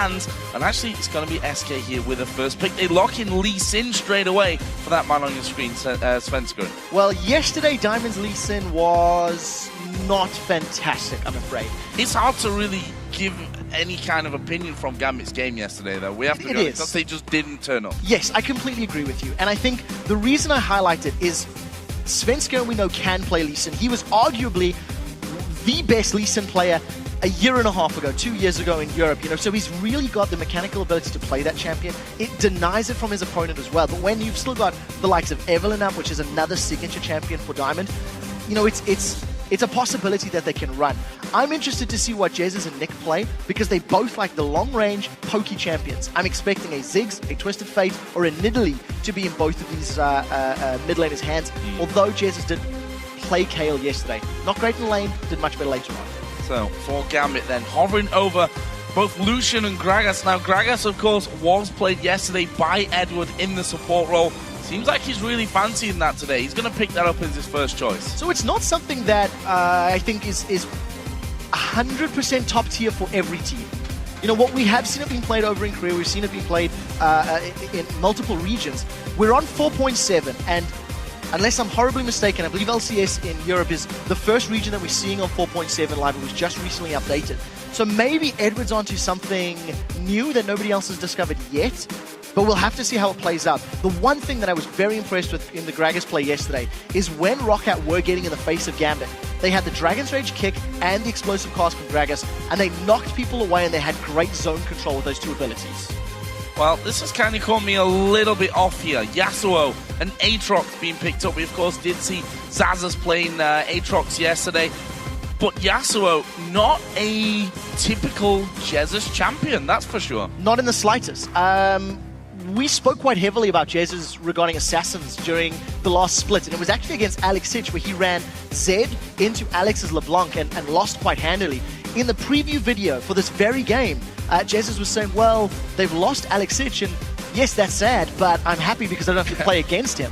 And actually, it's going to be SK here with the first pick. They lock in Lee Sin straight away for that man on your screen, Svenska. Well, yesterday, Diamond's Lee Sin was not fantastic, I'm afraid. It's hard to really give any kind of opinion from Gambit's game yesterday, though. We have to go because they just didn't turn up. Yes, I completely agree with you. And I think the reason I highlight it is Svenska, we know, can play Lee Sin. He was arguably the best Lee Sin player a year and a half ago, 2 years ago in Europe, so he's really got the mechanical ability to play that champion. It denies it from his opponent as well, but when you've still got the likes of Evelyn up, which is another signature champion for Diamond, it's a possibility that they can run. I'm interested to see what Jesus and Nick play, because they both like the long-range, pokey champions. I'm expecting a Ziggs, a Twisted Fate, or a Nidalee to be in both of these mid laners' hands, although Jesus did play Kayle yesterday. Not great in lane, did much better later on. So, for Gambit then, hovering over both Lucian and Gragas. Now, Gragas, of course, was played yesterday by Edward in the support role. Seems like he's really fancying that today. He's going to pick that up as his first choice. So it's not something that I think is 100% top tier for every team. What we have seen it being played over in Korea, we've seen it being played in multiple regions. We're on 4.7, and unless I'm horribly mistaken, I believe LCS in Europe is the first region that we're seeing on 4.7 live. It was just recently updated. So maybe Edward's onto something new that nobody else has discovered yet, but we'll have to see how it plays out. The one thing that I was very impressed with in the Gragas play yesterday is when Rockout were getting in the face of Gambit, they had the Dragon's Rage kick and the explosive cast from Gragas, and they knocked people away, and they had great zone control with those two abilities. Well, this has kind of caught me a little bit off here. Yasuo and Aatrox being picked up. We, of course, did see Zazas playing Aatrox yesterday. But Yasuo, not a typical Jesus champion, that's for sure. Not in the slightest. We spoke quite heavily about Jesus regarding assassins during the last split, and it was actually against Alex Sitch where he ran Zed into Alex's LeBlanc and lost quite handily. In the preview video for this very game, Jesus was saying, well, they've lost Alex Sitch, and yes, that's sad, but I'm happy because I don't have to play against him.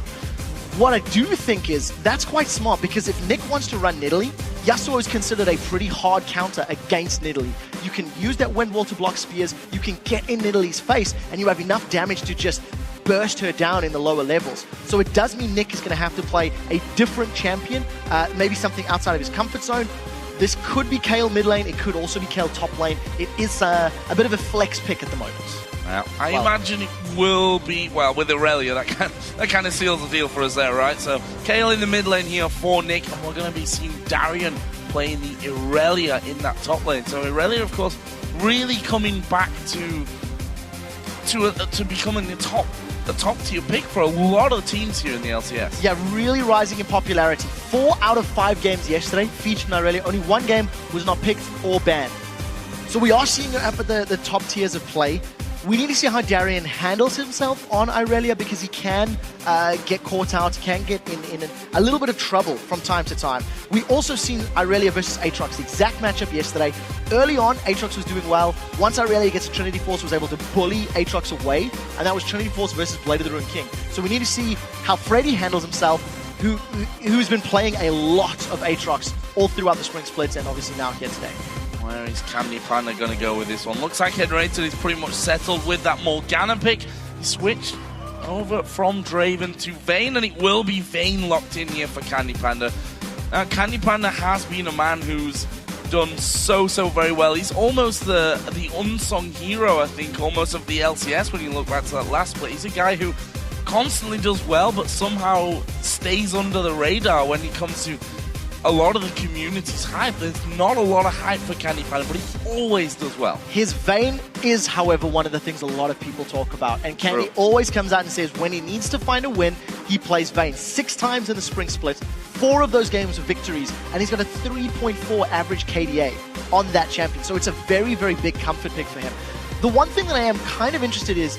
What I do think is that's quite smart, because if Nick wants to run Nidalee, Yasuo is considered a pretty hard counter against Nidalee. You can use that wind wall to block spears, you can get in Nidalee's face, and you have enough damage to just burst her down in the lower levels. So it does mean Nick is going to have to play a different champion, maybe something outside of his comfort zone. This could be Kayle mid lane, it could also be Kayle top lane. It is a bit of a flex pick at the moment. Well, I imagine it will be, well, with Aurelia, that kind of seals the deal for us there, right? So, Kayle in the mid lane here for Nick, and we're going to be seeing Darian playing the Aurelia in that top lane. So, Aurelia, of course, really coming back to becoming the top tier pick for a lot of teams here in the LCS. Yeah, really rising in popularity. 4 out of 5 games yesterday featured Aurelia. Only 1 game was not picked or banned. So we are seeing it up at the top tiers of play. We need to see how Darian handles himself on Aurelia, because he can get caught out, can get in a little bit of trouble from time to time. We also seen Aurelia versus Aatrox, the exact matchup yesterday. Early on, Aatrox was doing well. Once Aurelia gets to Trinity Force, was able to bully Aatrox away, and that was Trinity Force versus Blade of the Ruined King. So we need to see how Freddy handles himself, who's been playing a lot of Aatrox all throughout the spring splits, and obviously now here today. Where is Candy Panda going to go with this one? Looks like Headrated is pretty much settled with that Morgana pick. He switched over from Draven to Vayne, and it will be Vayne locked in here for Candy Panda. Now, Candy Panda has been a man who's done so very well. He's almost the unsung hero, I think, almost of the LCS when you look back to that last split. He's a guy who constantly does well, but somehow stays under the radar when it comes to a lot of the community's hype. There's not a lot of hype for Candy Panda, but he always does well. His Vayne is, however, one of the things a lot of people talk about. And Candy always comes out and says when he needs to find a win, he plays Vayne. 6 times in the spring split, 4 of those games were victories, and he's got a 3.4 average KDA on that champion. So it's a very big comfort pick for him. The one thing that I am kind of interested in is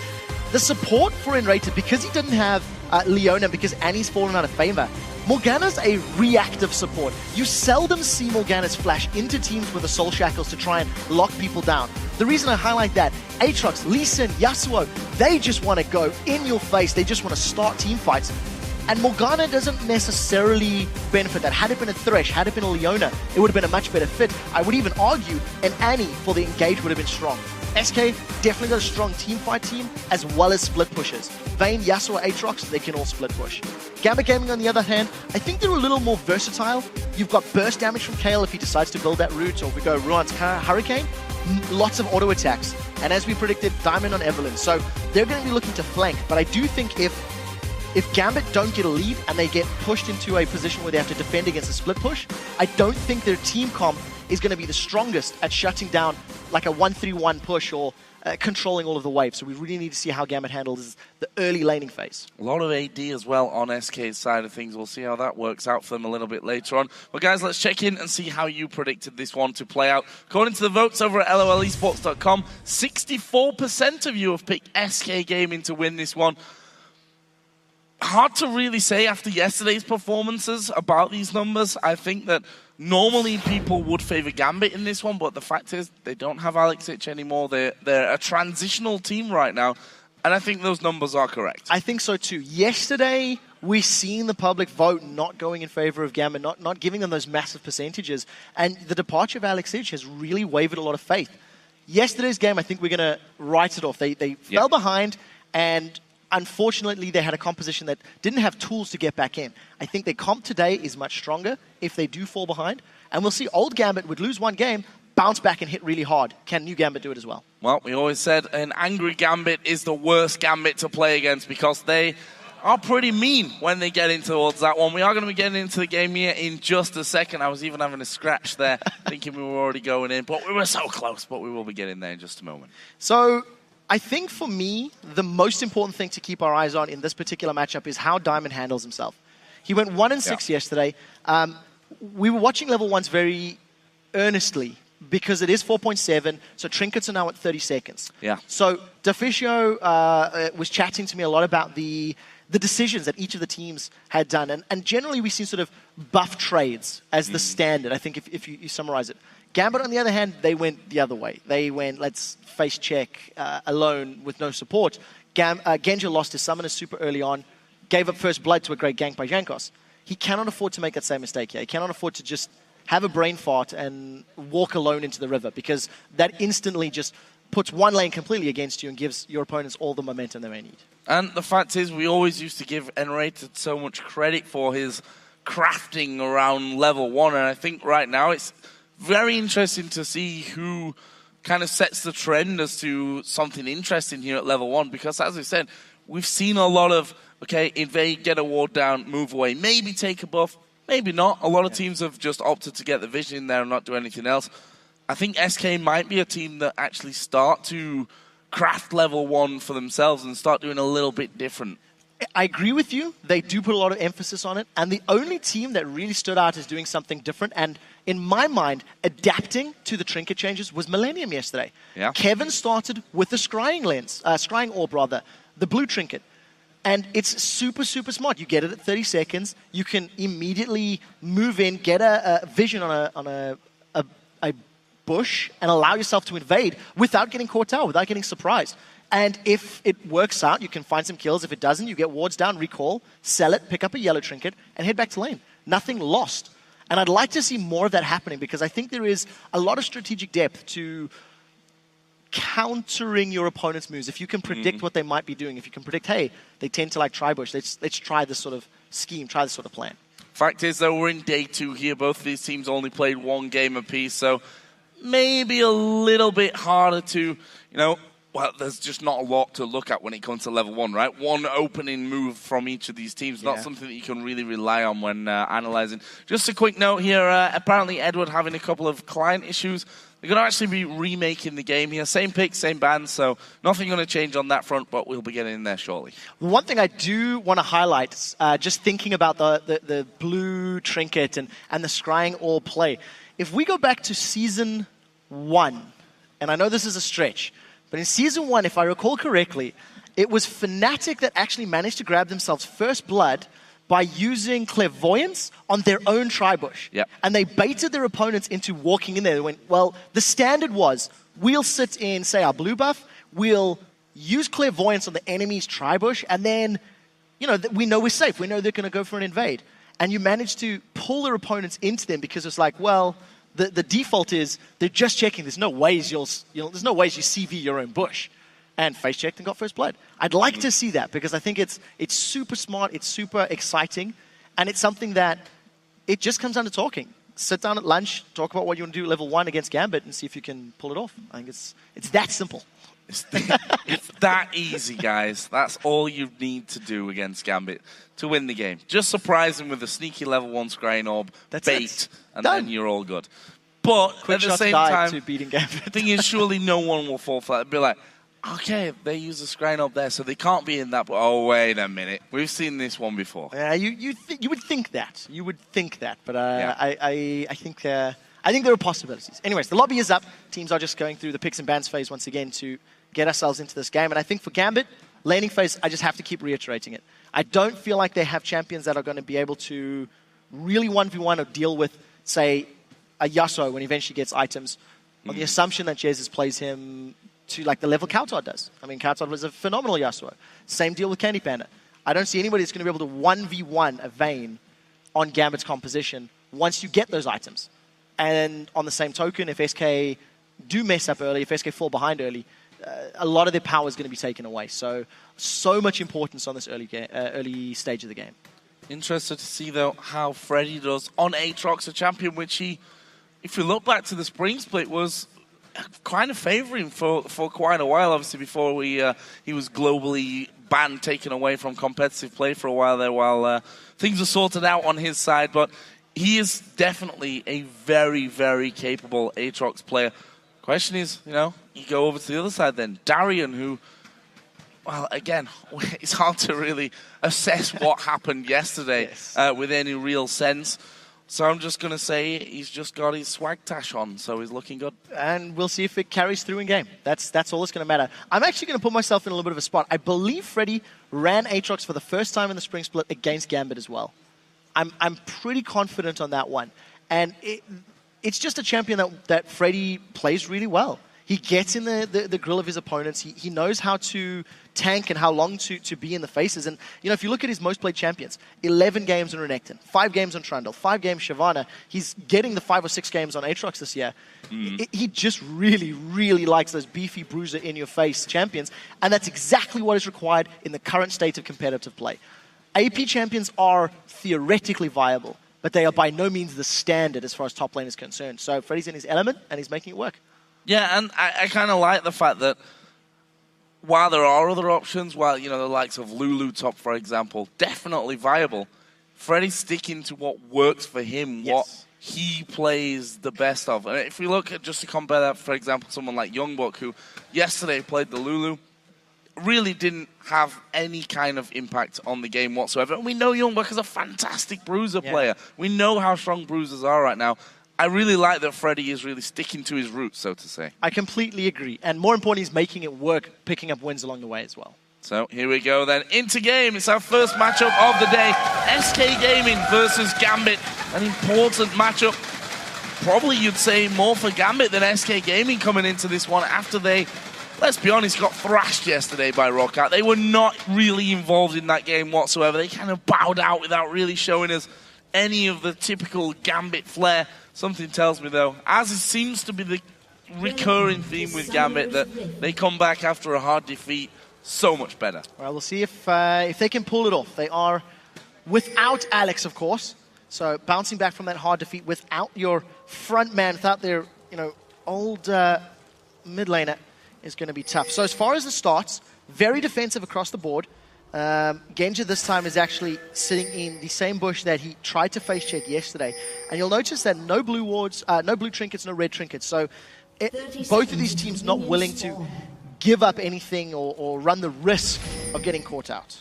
the support for Enrated, because he didn't have Leona, because Annie's fallen out of favor. Morgana's a reactive support. You seldom see Morgana's flash into teams with the Soul Shackles to try and lock people down. The reason I highlight that, Aatrox, Lee Sin, Yasuo, they just want to go in your face. They just want to start team fights. And Morgana doesn't necessarily benefit that. Had it been a Thresh, had it been a Leona, it would have been a much better fit. I would even argue an Annie for the engage would have been strong. SK definitely got a strong teamfight team as well as split pushers. Vayne, Yasuo, Aatrox, they can all split push. Gambit Gaming, on the other hand, I think they're a little more versatile. You've got burst damage from Kayle if he decides to build that route, or if we go Ruan's Hurricane, lots of auto attacks. And as we predicted, Diamond on Evelyn. So they're going to be looking to flank. But I do think if Gambit don't get a lead and they get pushed into a position where they have to defend against a split push, I don't think their team comp is going to be the strongest at shutting down like a 1-3-1 push or controlling all of the waves. So we really need to see how Gambit handles the early laning phase. A lot of AD as well on SK's side of things. We'll see how that works out for them a little bit later on. But guys, let's check in and see how you predicted this one to play out. According to the votes over at lolesports.com, 64% of you have picked SK Gaming to win this one. Hard to really say after yesterday's performances about these numbers. I think that normally people would favor Gambit in this one, but the fact is they don't have Alexic anymore. They're a transitional team right now, and I think those numbers are correct. I think so too. Yesterday, we seen the public vote not going in favor of Gambit, not giving them those massive percentages, and the departure of Alexic has really wavered a lot of faith. Yesterday's game, I think we're going to write it off. They fell behind, and unfortunately, they had a composition that didn't have tools to get back in. I think their comp today is much stronger if they do fall behind. And we'll see old Gambit would lose one game, bounce back and hit really hard. Can new Gambit do it as well? Well, we always said an angry Gambit is the worst Gambit to play against because they are pretty mean when they get in towards that one. We are going to be getting into the game here in just a second. I was even having a scratch there, thinking we were already going in. But we were so close, but we will be getting there in just a moment. So I think for me, the most important thing to keep our eyes on in this particular matchup is how Diamond handles himself. He went 1-6 yesterday. We were watching level 1s very earnestly because it is 4.7, so trinkets are now at 30 seconds. Yeah. So Deficio was chatting to me a lot about the decisions that each of the teams had done. And generally, we've seen sort of buff trades as the standard, I think, if you summarize it. Gambit, on the other hand, they went the other way. They went, let's face check alone with no support. Genja lost his summoner super early on, gave up first blood to a great gank by Jankos. He cannot afford to make that same mistake here. He cannot afford to just have a brain fart and walk alone into the river, because that instantly just puts one lane completely against you and gives your opponents all the momentum they may need. And the fact is, we always used to give Enrated so much credit for his crafting around level 1, and I think right now it's very interesting to see who kind of sets the trend as to something interesting here at level 1, because as I said, we've seen a lot of, okay, invade, get a ward down, move away, maybe take a buff, maybe not. A lot of teams have just opted to get the vision in there and not do anything else. I think SK might be a team that actually start to craft level 1 for themselves and start doing a little bit different. I agree with you. They do put a lot of emphasis on it. And the only team that really stood out as doing something different and, in my mind, adapting to the trinket changes was Millennium yesterday. Yeah. Kevin started with the scrying lens, scrying orb rather, the blue trinket. And it's super, super smart. You get it at 30 seconds. You can immediately move in, get a vision on a bush, and allow yourself to invade without getting caught out, without getting surprised. And if it works out, you can find some kills. If it doesn't, you get wards down, recall, sell it, pick up a yellow trinket, and head back to lane. Nothing lost. And I'd like to see more of that happening, because I think there is a lot of strategic depth to countering your opponent's moves. If you can predict what they might be doing, if you can predict, hey, they tend to like try-bush, let's try this sort of scheme, try this sort of plan. Fact is, though, we're in day 2 here. Both of these teams only played one game apiece, so maybe a little bit harder to, well, there's just not a lot to look at when it comes to level 1, right? One opening move from each of these teams, not something that you can really rely on when analyzing. Just a quick note here, apparently Edward having a couple of client issues. They're going to actually be remaking the game here. Same pick, same band, so nothing going to change on that front, but we'll be getting in there shortly. One thing I do want to highlight, just thinking about the blue trinket and the scrying orb play. If we go back to Season 1, and I know this is a stretch, but in Season 1, if I recall correctly, it was Fnatic that actually managed to grab themselves first blood by using clairvoyance on their own tri-bush. Yep. And they baited their opponents into walking in there. They went, well, the standard was, we'll sit in, say, our blue buff, we'll use clairvoyance on the enemy's tri-bush, and then, we know we're safe. We know they're going to go for an invade. And you manage to pull their opponents into them because it's like, well, the default is they're just checking. There's no ways there's no ways you CV your own bush, and face checked and got first blood. I'd like to see that because I think it's super smart, it's super exciting, and it's something that it just comes down to talking. Sit down at lunch, talk about what you want to do at level 1 against Gambit, and see if you can pull it off. I think it's that simple. It's that easy, guys. That's all you need to do against Gambit to win the game. Just surprise him with a sneaky level 1 scrying orb, bait, and then you're all good. But Quick at the same time, to beating Gambit. the thing is, surely no one will fall flat and be like, okay, they use a scrying orb there, so they can't be in that. But oh, wait a minute, we've seen this one before. Yeah, you would think that. You would think that, but Yeah. I think there are possibilities. Anyways, the lobby is up. Teams are just going through the picks and bans phase once again to get ourselves into this game. And I think for Gambit, laning phase, I just have to keep reiterating it. I don't feel like they have champions that are going to be able to really 1v1 or deal with, say, a Yasuo when he eventually gets items, on the assumption that Jesus plays him to like the level Kautar does. I mean, Kautar was a phenomenal Yasuo. Same deal with Candy Panda. I don't see anybody that's going to be able to 1v1 a Vayne on Gambit's composition once you get those items. And on the same token, if SK do mess up early, if SK fall behind early, a lot of their power is going to be taken away. So much importance on this early stage of the game. Interested to see, though, how Freddy does on Aatrox, a champion which he, if you look back to the spring split, was kind of favouring for quite a while, obviously, before he was globally banned, taken away from competitive play for a while there while things were sorted out on his side. But he is definitely a very, very capable Aatrox player. Question is, you go over to the other side then. Darian, who, well, again, it's hard to really assess what happened yesterday with any real sense. So I'm just going to say he's just got his swag tash on, so he's looking good. And we'll see if it carries through in game. That's all that's going to matter. I'm actually going to put myself in a little bit of a spot. I believe Freddy ran Aatrox for the first time in the spring split against Gambit as well. I'm pretty confident on that one. And it's just a champion that Freddy plays really well. He gets in the grill of his opponents. He knows how to tank and how long to be in the faces. And, if you look at his most played champions, 11 games on Renekton, 5 games on Trundle, 5 games Shyvana. He's getting the 5 or 6 games on Aatrox this year. He just really, really likes those beefy bruiser in-your-face champions. And that's exactly what is required in the current state of competitive play. AP champions are theoretically viable, but they are by no means the standard as far as top lane is concerned. So Freddy's in his element, and he's making it work. Yeah, and I kind of like the fact that while there are other options, while, the likes of Lulu top, for example, definitely viable, Freddy's sticking to what works for him, what he plays the best of. And if we look at, just to compare that, for example, someone like Youngbuck, who yesterday played the Lulu, really didn't have any kind of impact on the game whatsoever. And we know Youngbuck is a fantastic bruiser player. We know how strong bruisers are right now. I really like that Freddy is really sticking to his roots, so to say. I completely agree. And more importantly, he's making it work, picking up wins along the way as well. So here we go then. Into game. It's our first matchup of the day. SK Gaming versus Gambit. An important matchup. Probably you'd say more for Gambit than SK Gaming coming into this one after they, let's be honest, got thrashed yesterday by Rockout. They were not really involved in that game whatsoever. They kind of bowed out without really showing us any of the typical Gambit flair. Something tells me, though, as it seems to be the recurring theme with Gambit, that they come back after a hard defeat so much better. Well, we'll see if they can pull it off. They are without Alex, of course. So bouncing back from that hard defeat without your front man, without their old mid laner is going to be tough. So as far as the starts, very defensive across the board. Genja this time is actually sitting in the same bush that he tried to face check yesterday. And you'll notice that no blue wards, no blue trinkets, no red trinkets. So both of these teams not willing to give up anything or run the risk of getting caught out.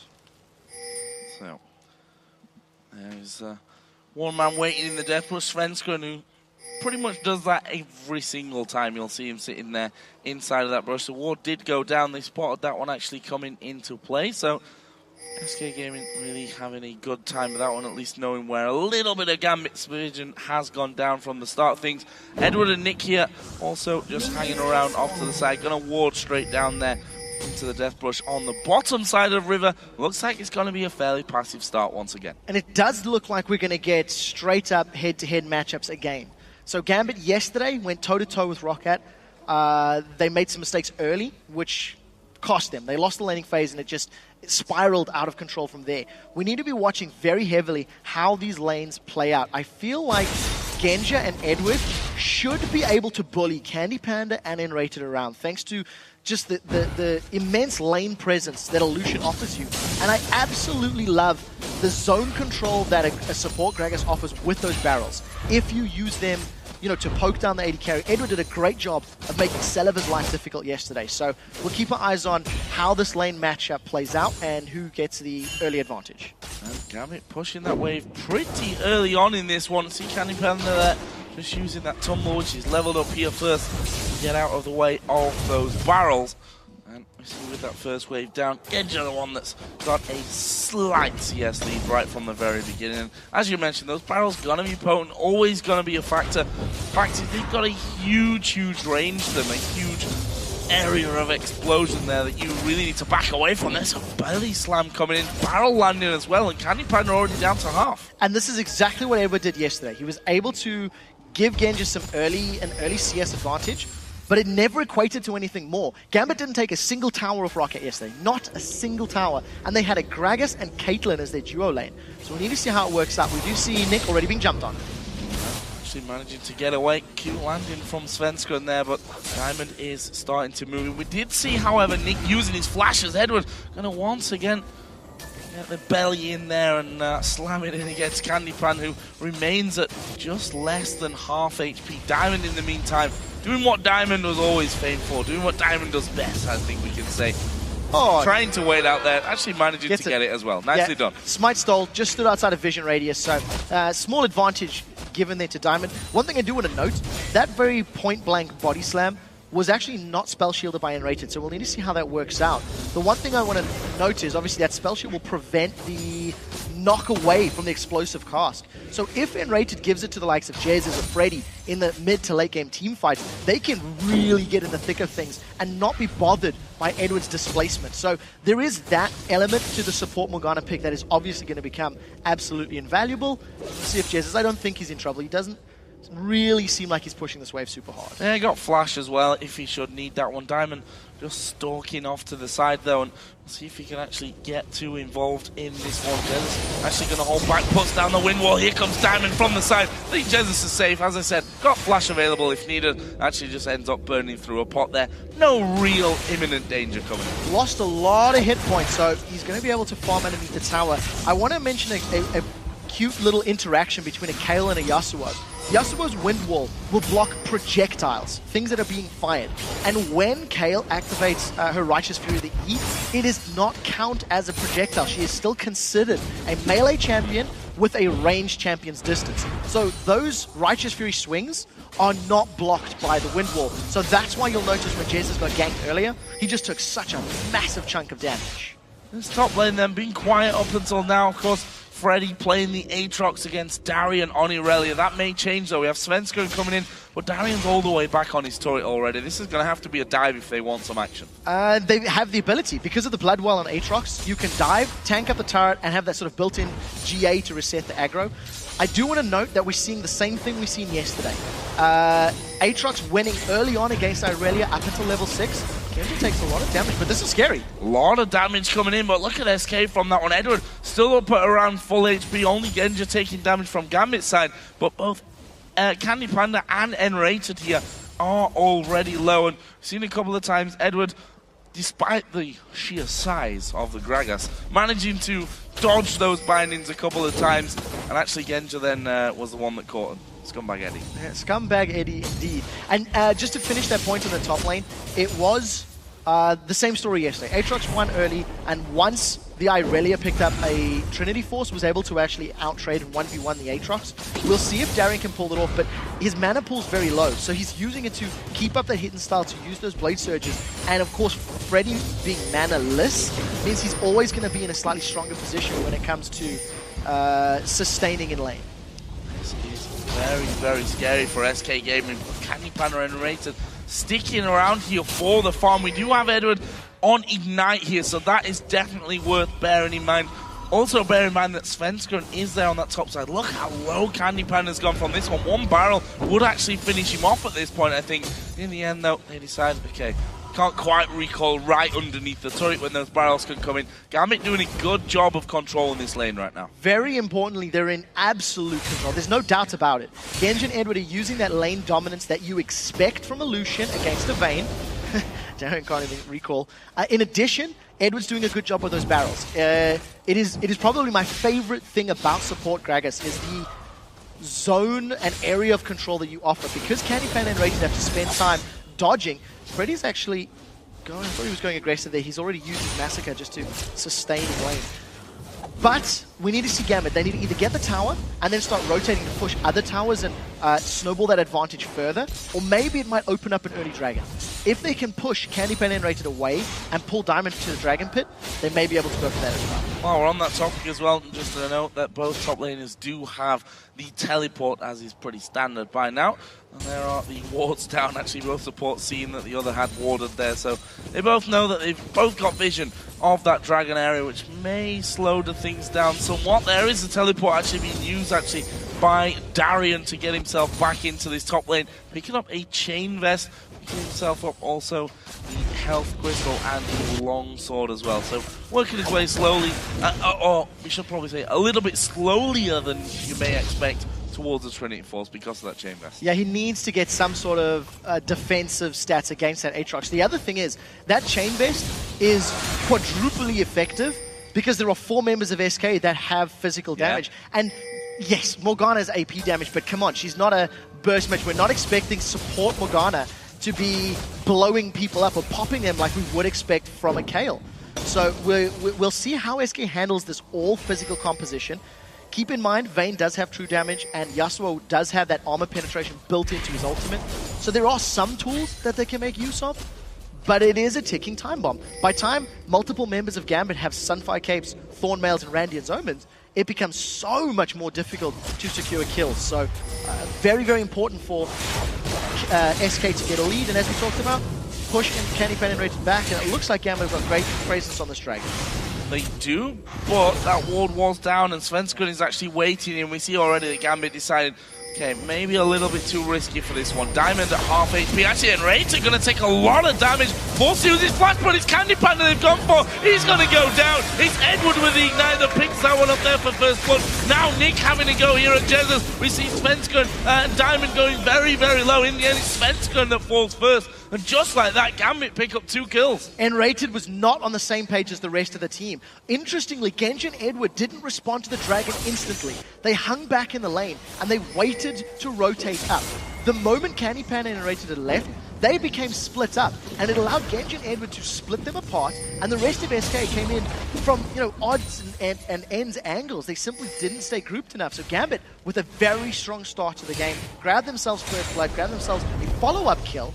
So there's one man waiting in the death bush, Svenska, who pretty much does that every single time. You'll see him sitting there inside of that brush. The ward did go down. They spotted that one actually coming into play. So SK Gaming really having a good time with that one, at least knowing where a little bit of Gambit's vision has gone down from the start of things. Edward and Nick here also just hanging around off to the side. Going to ward straight down there into the death brush on the bottom side of the river. Looks like it's going to be a fairly passive start once again. And it does look like we're going to get straight up head-to-head matchups again. So Gambit yesterday went toe-to-toe with Roccat. They made some mistakes early, which cost them. They lost the laning phase, and it spiraled out of control from there. We need to be watching very heavily how these lanes play out. I feel like Genja and Edward should be able to bully Candy Panda and Enrated around, thanks to just the immense lane presence that Illusion offers you. And I absolutely love the zone control that a support Gragas offers with those barrels. If you use them, you know, to poke down the AD carry. Edward did a great job of making Celiva's life difficult yesterday. So we'll keep our eyes on how this lane matchup plays out and who gets the early advantage. And Gambit pushing that wave pretty early on in this one. See Candy Panda there, just using that tumble, which is leveled up here first to get out of the way of those barrels. And we see with that first wave down, Genja the one that's got a slight CS lead right from the very beginning. As you mentioned, those barrels gonna be potent, always gonna be a factor. Fact is, they've got a huge range to them, a huge area of explosion there that you really need to back away from. There's a belly slam coming in, barrel landing as well, and Candy Panda already down to half. And this is exactly what Edward did yesterday. He was able to give Genja some early CS advantage, but it never equated to anything more. Gambit didn't take a single tower off Roccat yesterday. Not a single tower. And they had a Gragas and Caitlyn as their duo lane. So we need to see how it works out. We do see Nick already being jumped on. Actually managing to get away. Cute landing from Svenska in there, but Diamond is starting to move. We did see, however, Nick using his flashes. Edward going to once again get the belly in there and slam it in against Candy Panda, who remains at just less than half HP. Diamond, in the meantime, doing what Diamond was always famed for, doing what Diamond does best, I think we can say. Oh, trying to wait out there, actually managing to get it as well. Nicely done. Smite stole, just stood outside of vision radius, so small advantage given there to Diamond. One thing I do want to note, that very point-blank body slam was actually not spell shielded by Enrated, so we'll need to see how that works out. The one thing I want to note is, obviously, that spell shield will prevent the knock away from the explosive cast. So if Enrated gives it to the likes of Jez or Freddy in the mid to late game team fights, they can really get in the thick of things and not be bothered by Edward's displacement. So there is that element to the support Morgana pick that is obviously going to become absolutely invaluable. We'll see if Jez, I don't think he's in trouble. He doesn't really seem like he's pushing this wave super hard. Yeah, he got flash as well if he should need that one. Diamond just stalking off to the side though, and we'll see if he can actually get too involved in this one. Jesus actually going to hold back, puts down the wind wall. Here comes Diamond from the side. I think Jesus is safe. As I said, got flash available if needed. Actually just ends up burning through a pot there. No real imminent danger coming. Lost a lot of hit points, so he's going to be able to farm underneath the tower. I want to mention a cute little interaction between a Kayle and a Yasuo. Yasuo's wind wall will block projectiles, things that are being fired. And when Kayle activates her Righteous Fury, the E, it does not count as a projectile. She is still considered a melee champion with a ranged champion's distance. So those Righteous Fury swings are not blocked by the wind wall. So that's why you'll notice when Jesus got ganked earlier, he just took such a massive chunk of damage. This top lane then being quiet up until now, of course. Freddy playing the Aatrox against Darian on Irelia. That may change though. We have Svenska coming in, but Darian's all the way back on his turret already. This is going to have to be a dive if they want some action. They have the ability. Because of the Blood Well on Aatrox, you can dive, tank up the turret, and have that sort of built-in GA to reset the aggro. I do want to note that we're seeing the same thing we seen yesterday. Aatrox winning early on against Irelia up until level 6. Genja takes a lot of damage, but this is scary. A lot of damage coming in, but look at SK from that one. Edward still up at around full HP, only Genja taking damage from Gambit's side, but both Candy Panda and Enrated here are already low, and we've seen a couple of times Edward, despite the sheer size of the Gragas, managing to dodge those bindings a couple of times, and actually Genja then was the one that caught him. Scumbag Eddie. Yeah, Scumbag Eddie indeed. And just to finish that point in the top lane, it was the same story yesterday. Aatrox won early, and once the Irelia picked up a Trinity Force, was able to actually out-trade and 1v1 the Aatrox. We'll see if Darian can pull it off, but his mana pool's very low, so he's using it to keep up that hidden style, to use those Blade Surges. And of course, Freddy being mana-less means he's always going to be in a slightly stronger position when it comes to sustaining in lane. This is very, very scary for SK Gaming. Candy Panda and Enrated sticking around here for the farm. We do have Edward on Ignite here, so that is definitely worth bearing in mind. Also, bear in mind that Svenskeren is there on that top side. Look how low Candy Panda has gone from this one. One barrel would actually finish him off at this point, I think. In the end, though, they decided, okay, can't quite recoil right underneath the turret when those barrels can come in. Gambit doing a good job of controlling this lane right now. Very importantly, they're in absolute control. There's no doubt about it. Genji and Edward are using that lane dominance that you expect from a Lucian against a Vayne. Darren can't even recall. In addition, Edward's doing a good job with those barrels. It is probably my favorite thing about support Gragas is the zone and area of control that you offer. Because Candy Panda and Raisin have to spend time dodging, Freddy's actually going, I thought he was going aggressive there. He's already used his Massacre just to sustain the lane. But we need to see Gambit. They need to either get the tower and then start rotating to push other towers and snowball that advantage further, or maybe it might open up an early dragon. If they can push Candy Pen and Rated away and pull Diamond to the Dragon Pit, they may be able to go for that as well. While we're on that topic as well, just to note that both top laners do have the teleport, as is pretty standard by now. And there are the wards down. Actually, both supports seeing that the other had warded there. So they both know that they've both got vision of that dragon area, which may slow the things down somewhat. There is a teleport actually being used by Darian to get himself back into this top lane. Picking up a chain vest, picking himself up also the health crystal and the long sword as well. So working his way slowly, or we should probably say a little bit slowlier than you may expect, towards the Trinity Force because of that chain vest. Yeah, he needs to get some sort of defensive stats against that Aatrox. The other thing is, that chain vest is quadruply effective because there are 4 members of SK that have physical damage. And yes, Morgana's AP damage, but come on, she's not a burst match. We're not expecting support Morgana to be blowing people up or popping them like we would expect from a Kayle. So we'll see how SK handles this all physical composition. Keep in mind, Vayne does have true damage, and Yasuo does have that armor penetration built into his ultimate. So there are some tools that they can make use of, but it is a ticking time bomb. By time multiple members of Gambit have Sunfire Capes, Thornmails, and Randian's Omens, it becomes so much more difficult to secure kills. So very, very important for SK to get a lead, and as we talked about, push and Candy Pen and Rated back, and it looks like Gambit have got great presence on this dragon. They do, but that ward was down and Svenskeren is actually waiting, and we see already that Gambit decided, okay, maybe a little bit too risky for this one. Diamond at half HP, actually, and Rated going to take a lot of damage. Forced to use his flash, but it's Candy Panda they've gone for. He's going to go down. It's Edward with the ignite that picks that one up there for first blood. Now Nick having to go here at Jesus. We see Svenskeren and Diamond going very, very low. In the end, it's Svenskeren that falls first. And just like that, Gambit pick up 2 kills. And Rated was not on the same page as the rest of the team. Interestingly, Genji and Edward didn't respond to the dragon instantly. They hung back in the lane, and they waited to rotate up. The moment Candy Panda and Rated had left, they became split up, and it allowed Genji and Edward to split them apart, and the rest of SK came in from, odds and ends angles. They simply didn't stay grouped enough. So Gambit, with a very strong start to the game, grabbed themselves first blood, grabbed themselves a follow-up kill,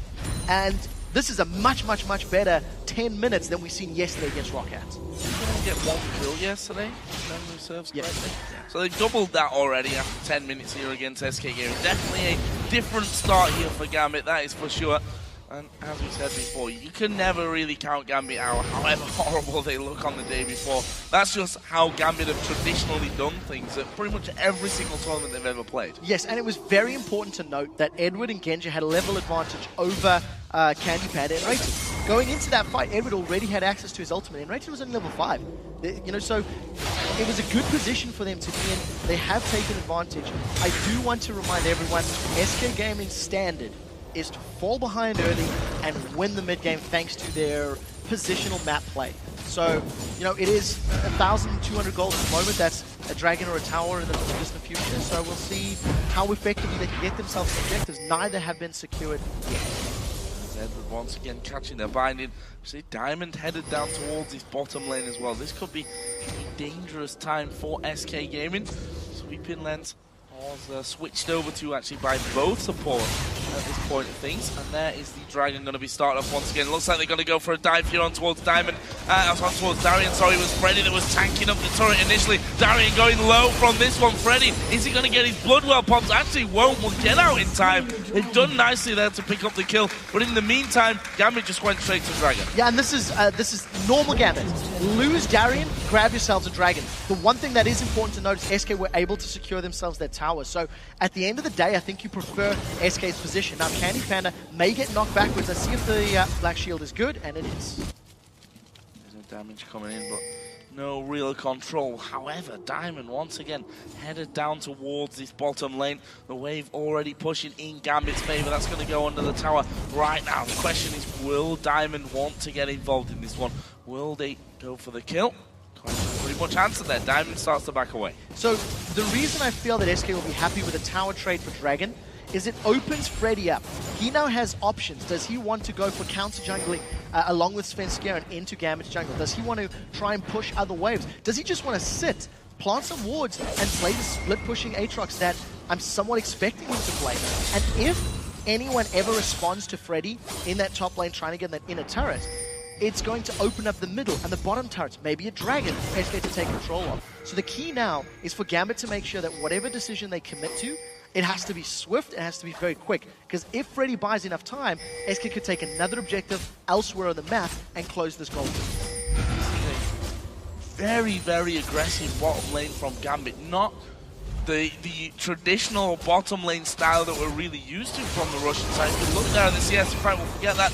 and this is a much, much, much better 10 minutes than we've seen yesterday against Rockats. Did they get 1 kill yesterday? If memory serves correctly. Yeah. So they've doubled that already after 10 minutes here against SK Gaming. Definitely a different start here for Gambit, that is for sure. And as we said before, you can never really count Gambit out, however horrible they look on the day before. That's just how Gambit have traditionally done things at pretty much every single tournament they've ever played. Yes, and it was very important to note that Edward and Genji had a level advantage over Candy Panda and Rated. Going into that fight, Edward already had access to his ultimate, and Rated was only level 5. So it was a good position for them to be in. They have taken advantage. I do want to remind everyone, SK Gaming's standard is to fall behind early and win the mid-game thanks to their positional map play. So, it is 1,200 gold at the moment. That's a dragon or a tower in the distant future. So we'll see how effectively they can get themselves objectives. Neither have been secured yet. Edward once again catching their binding. We see Diamond headed down towards his bottom lane as well. This could be a dangerous time for SK Gaming. Sweeping lens was switched over to actually by both support. at this point of things. And there is the Dragon going to be started off once again. Looks like they're going to go for a dive here on towards Diamond. On towards Darian, sorry, it was Freddy that was tanking up the turret initially. Darian going low from this one. Freddy, is he going to get his Bloodwell pops? Actually won't. Will get out in time. They've done nicely there to pick up the kill. But in the meantime, Gambit just went straight to Dragon. Yeah, and this is normal Gambit. Lose Darian, grab yourselves a Dragon. The one thing that is important to note is SK were able to secure themselves their tower. So at the end of the day, I think you prefer SK's position. Now, Candy Panda may get knocked backwards. Let's see if the Black Shield is good, and it is. There's no damage coming in, but no real control. However, Diamond once again headed down towards this bottom lane. The wave already pushing in Gambit's favor. That's going to go under the tower right now. The question is, will Diamond want to get involved in this one? Will they go for the kill? Pretty much answered there. Diamond starts to back away. So the reason I feel that SK will be happy with a tower trade for Dragon is it opens Freddy up. He now has options. Does he want to go for counter jungling along with Svenskeren and into Gambit's jungle? Does he want to try and push other waves? Does he just want to sit, plant some wards, and play the split pushing Aatrox that I'm somewhat expecting him to play? And if anyone ever responds to Freddy in that top lane trying to get that inner turret, it's going to open up the middle and the bottom turrets, maybe a Dragon, SK to take control of. So the key now is for Gambit to make sure that whatever decision they commit to, it has to be swift, it has to be very quick. Because if Freddy buys enough time, SK could take another objective elsewhere on the map and close this goal. Very, very aggressive bottom lane from Gambit. Not the traditional bottom lane style that we're really used to from the Russian side. If you look there at the CS, in fact, we'll forget that.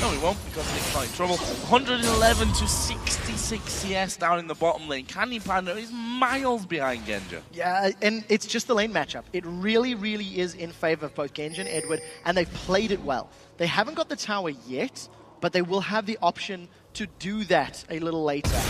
No, we won't, because Nick's not in trouble. 111 to 66 CS down in the bottom lane. Candy Panda is miles behind Genja. Yeah, and it's just the lane matchup. It really, really is in favor of both Genja and Edward, and they've played it well. They haven't got the tower yet, but they will have the option to do that a little later.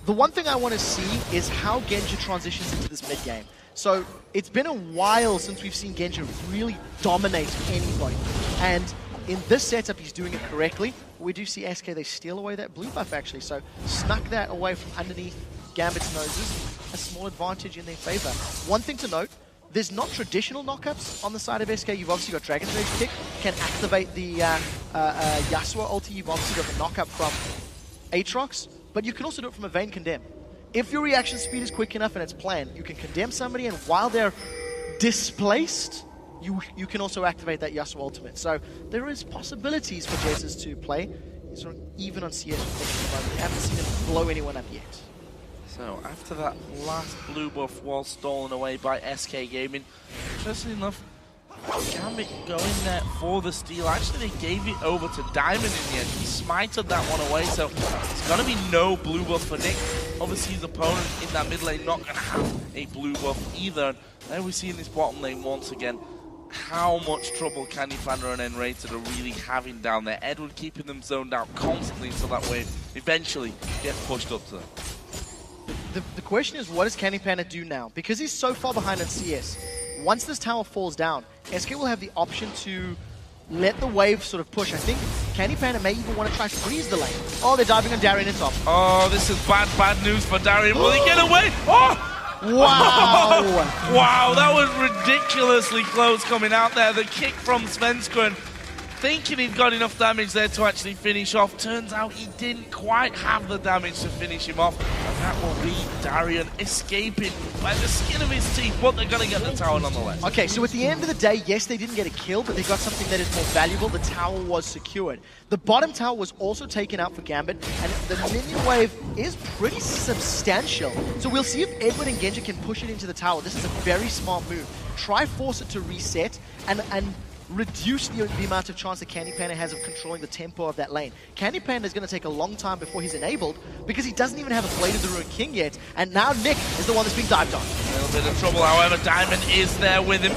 The one thing I want to see is how Genja transitions into this mid game. So it's been a while since we've seen Genja really dominate anybody, and in this setup, he's doing it correctly. We do see SK, they steal away that blue buff, actually. So snuck that away from underneath Gambit's noses. A small advantage in their favor. One thing to note, there's not traditional knockups on the side of SK. You've obviously got Dragon's Rage Kick, can activate the Yasuo ulti. You've obviously got the knockup from Aatrox, but you can also do it from a Vayne Condemn. If your reaction speed is quick enough and it's planned, you can condemn somebody, and while they're displaced, you can also activate that Yasuo ultimate. So there is possibilities for Jesus to play. He's sort of even on CS with but we haven't seen him blow anyone up yet. So after that last blue buff was stolen away by SK Gaming, interestingly enough, Gambit going there for the steal. Actually, they gave it over to Diamond in the end. He smited that one away, so it's going to be no blue buff for Nick. Obviously, his opponent in that mid lane not going to have a blue buff either. And then we see in this bottom lane once again how much trouble Candy Panda and N-Rated are really having down there. Edward keeping them zoned out constantly until that wave eventually gets pushed up to them. The question is, what does Candy Panda do now? Because he's so far behind on CS, once this tower falls down, SK will have the option to let the wave sort of push. I think Candy Panda may even want to try to freeze the lane. Oh, they're diving on Darian in top. Oh, this is bad news for Darian. Will he get away? Oh! Wow! Wow, that was ridiculously close coming out there. The kick from Svenskeren, thinking he'd got enough damage there to actually finish off. Turns out he didn't quite have the damage to finish him off. And that will be Darian escaping by the skin of his teeth, but they're going to get the tower nonetheless. Okay, so at the end of the day, yes, they didn't get a kill, but they got something that is more valuable. The tower was secured. The bottom tower was also taken out for Gambit, and the minion wave is pretty substantial. So we'll see if Edward and Genja can push it into the tower. This is a very smart move. Try force it to reset and reduce the amount of chance that Candy Panda has of controlling the tempo of that lane. Candy Panda is going to take a long time before he's enabled because he doesn't even have a Blade of the Ruined King yet, and now Nick is the one that's being dived on. A little bit of trouble, however, Diamond is there with him.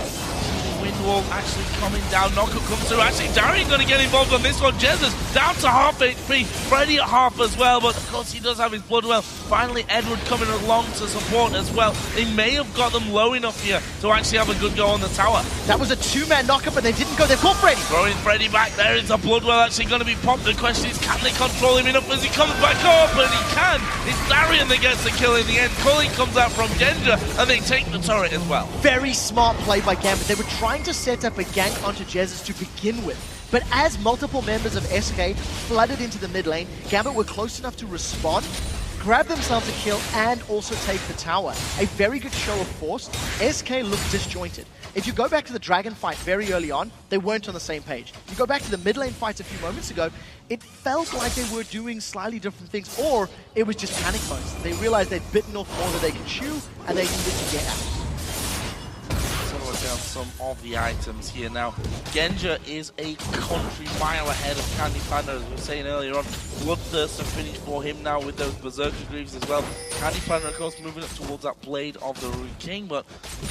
Wind wall actually coming down, knockup comes through. Actually, Darian going to get involved on this one. Jesus down to half HP, Freddy at half as well, but of course he does have his Bloodwell. Finally, Edward coming along to support as well. They may have got them low enough here to actually have a good go on the tower. That was a two-man knockup, but they didn't go. They've caught Freddy. Throwing Freddy back there is a Bloodwell actually going to be popped. The question is, can they control him enough as he comes back up? And he can. It's Darian that gets the kill in the end. Culling comes out from Genja, and they take the turret as well. Very smart play by Gambit. They were trying to just set up a gank onto Jesus to begin with. But as multiple members of SK flooded into the mid lane, Gambit were close enough to respond, grab themselves a kill, and also take the tower. A very good show of force. SK looked disjointed. If you go back to the Dragon fight very early on, they weren't on the same page. If you go back to the mid lane fights a few moments ago, it felt like they were doing slightly different things, or it was just panic modes. They realized they'd bitten off more than they could chew, and they needed to get out. Down some of the items here now. Genja is a country mile ahead of Candy Panda, as we were saying earlier on. Bloodthirst to finish for him now with those Berserker Greaves as well. Candy Panda, of course, moving up towards that Blade of the Ruined King, but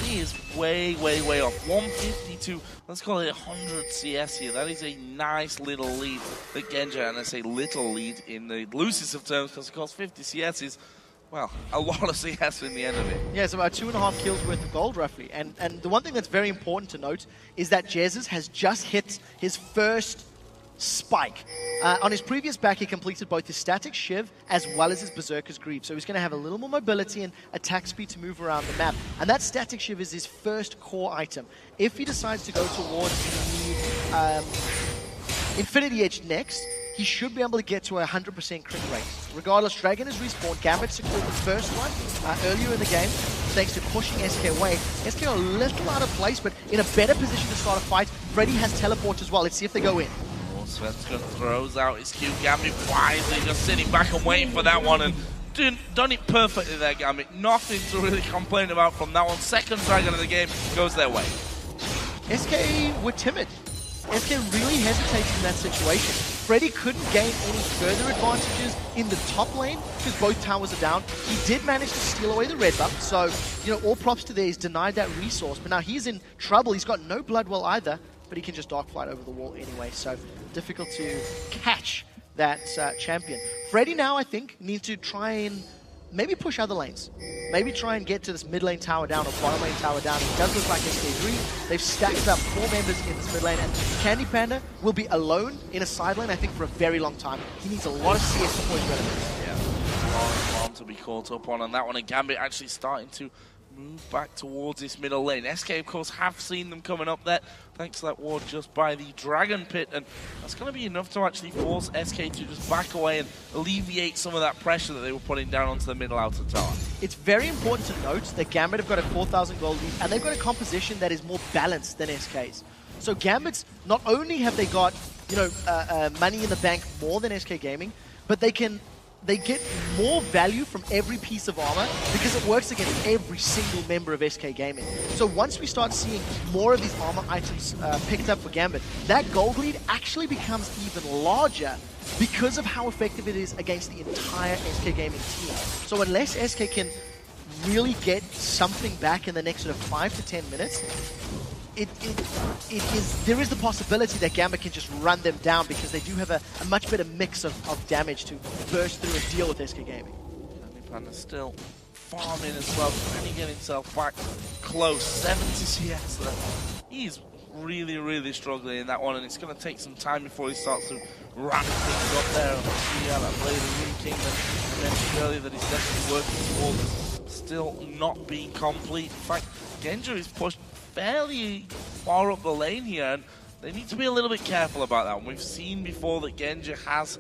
he is way, way, way off. 150 to, let's call it 100 CS here. That is a nice little lead that Genja, and I say little lead in the loosest of terms, because of course 50 CS is, well, a lot of CS in the end of it. Yeah, it's about 2.5 kills worth of gold, roughly. And the one thing that's very important to note is that Jesus has just hit his first spike. On his previous back, he completed both his static Shiv as well as his Berserker's Greave. So he's going to have a little more mobility and attack speed to move around the map. And that static Shiv is his first core item. If he decides to go towards the Infinity Edge next, he should be able to get to a 100% crit rate. Regardless, Dragon is respawned. Gambit secured the first one earlier in the game, thanks to pushing SK away. SK are a little out of place, but in a better position to start a fight. Freddy has teleport as well. Let's see if they go in. Oh, Svenskun throws out his Q. Gambit wisely just sitting back and waiting for that one, and done it perfectly there, Gambit. Nothing to really complain about from that one. Second Dragon of the game goes their way. SK were timid. SK really hesitated in that situation. Freddy couldn't gain any further advantages in the top lane because both towers are down. He did manage to steal away the red buff, so, you know, all props to there. He's denied that resource, but now he's in trouble. He's got no Bloodwell either, but he can just dark flight over the wall anyway, so difficult to catch that champion. Freddy now, I think, needs to try and maybe push other lanes. Maybe try and get to this mid lane tower down or bottom lane tower down. It does look like SK3. They've stacked up 4 members in this mid lane, and Candy Panda will be alone in a side lane, I think, for a very long time. He needs a lot of CS before he's relevant. Yeah, long to be caught up on that one, and Gambit actually starting to move back towards this middle lane. SK, of course, have seen them coming up there, thanks to that ward just by the Dragon Pit, and that's going to be enough to actually force SK to just back away and alleviate some of that pressure that they were putting down onto the middle outer tower. It's very important to note that Gambit have got a 4,000 gold lead, and they've got a composition that is more balanced than SK's. So Gambit's, not only have they got, you know, money in the bank more than SK Gaming, but they get more value from every piece of armor because it works against every single member of SK Gaming. So once we start seeing more of these armor items picked up for Gambit, that gold lead actually becomes even larger because of how effective it is against the entire SK Gaming team. So unless SK can really get something back in the next sort of 5 to 10 minutes, there is the possibility that Gambit can just run them down because they do have a much better mix of damage to burst through and deal with SK Gaming. Candy Panda still farming as well, trying to get himself back close. 70 CS there. He's really, really struggling in that one, and it's going to take some time before he starts to ramp things up there. See how that Blade of the Ruined King I mentioned earlier that he's definitely working towards, still not being complete. In fact, Genja is pushed fairly far up the lane here, and they need to be a little bit careful about that. We've seen before that Genja has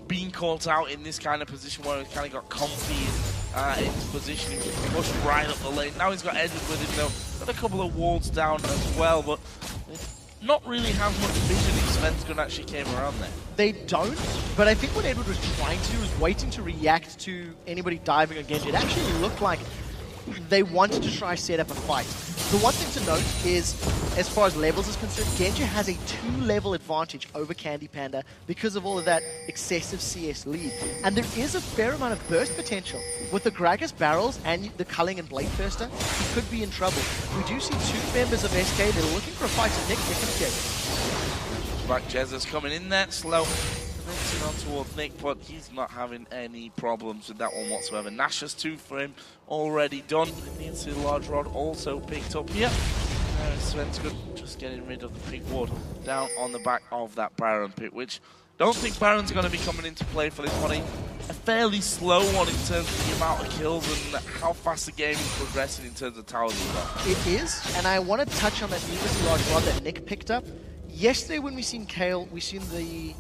been caught out in this kind of position where he's kind of got comfy in his position. He was pushed right up the lane. Now he's got Edward with him, though. Got a couple of wards down as well, but not really have much vision if Svenskun actually came around there. They don't, but I think what Edward was trying to do was waiting to react to anybody diving on Genja. It actually looked like they wanted to try set up a fight. The one thing to note is, as far as levels is concerned, Genja has a 2-level advantage over Candy Panda because of all of that excessive CS lead. And there is a fair amount of burst potential. With the Gragas barrels and the Culling and Blade Thirster, he could be in trouble. We do see 2 members of SK that are looking for a fight to Nick and Jez. Back Jez is coming in there, slow. Mixing on towards Nick, but he's not having any problems with that one whatsoever. Nash's 2 for him already done. It needs the large rod also picked up here. Svenskun just getting rid of the pig ward down on the back of that Baron pit, which don't think Baron's going to be coming into play for this one. a fairly slow one in terms of the amount of kills and how fast the game is progressing in terms of towers as well. It is, and I want to touch on that needlessly large rod that Nick picked up. Yesterday when we seen Kale, we seen the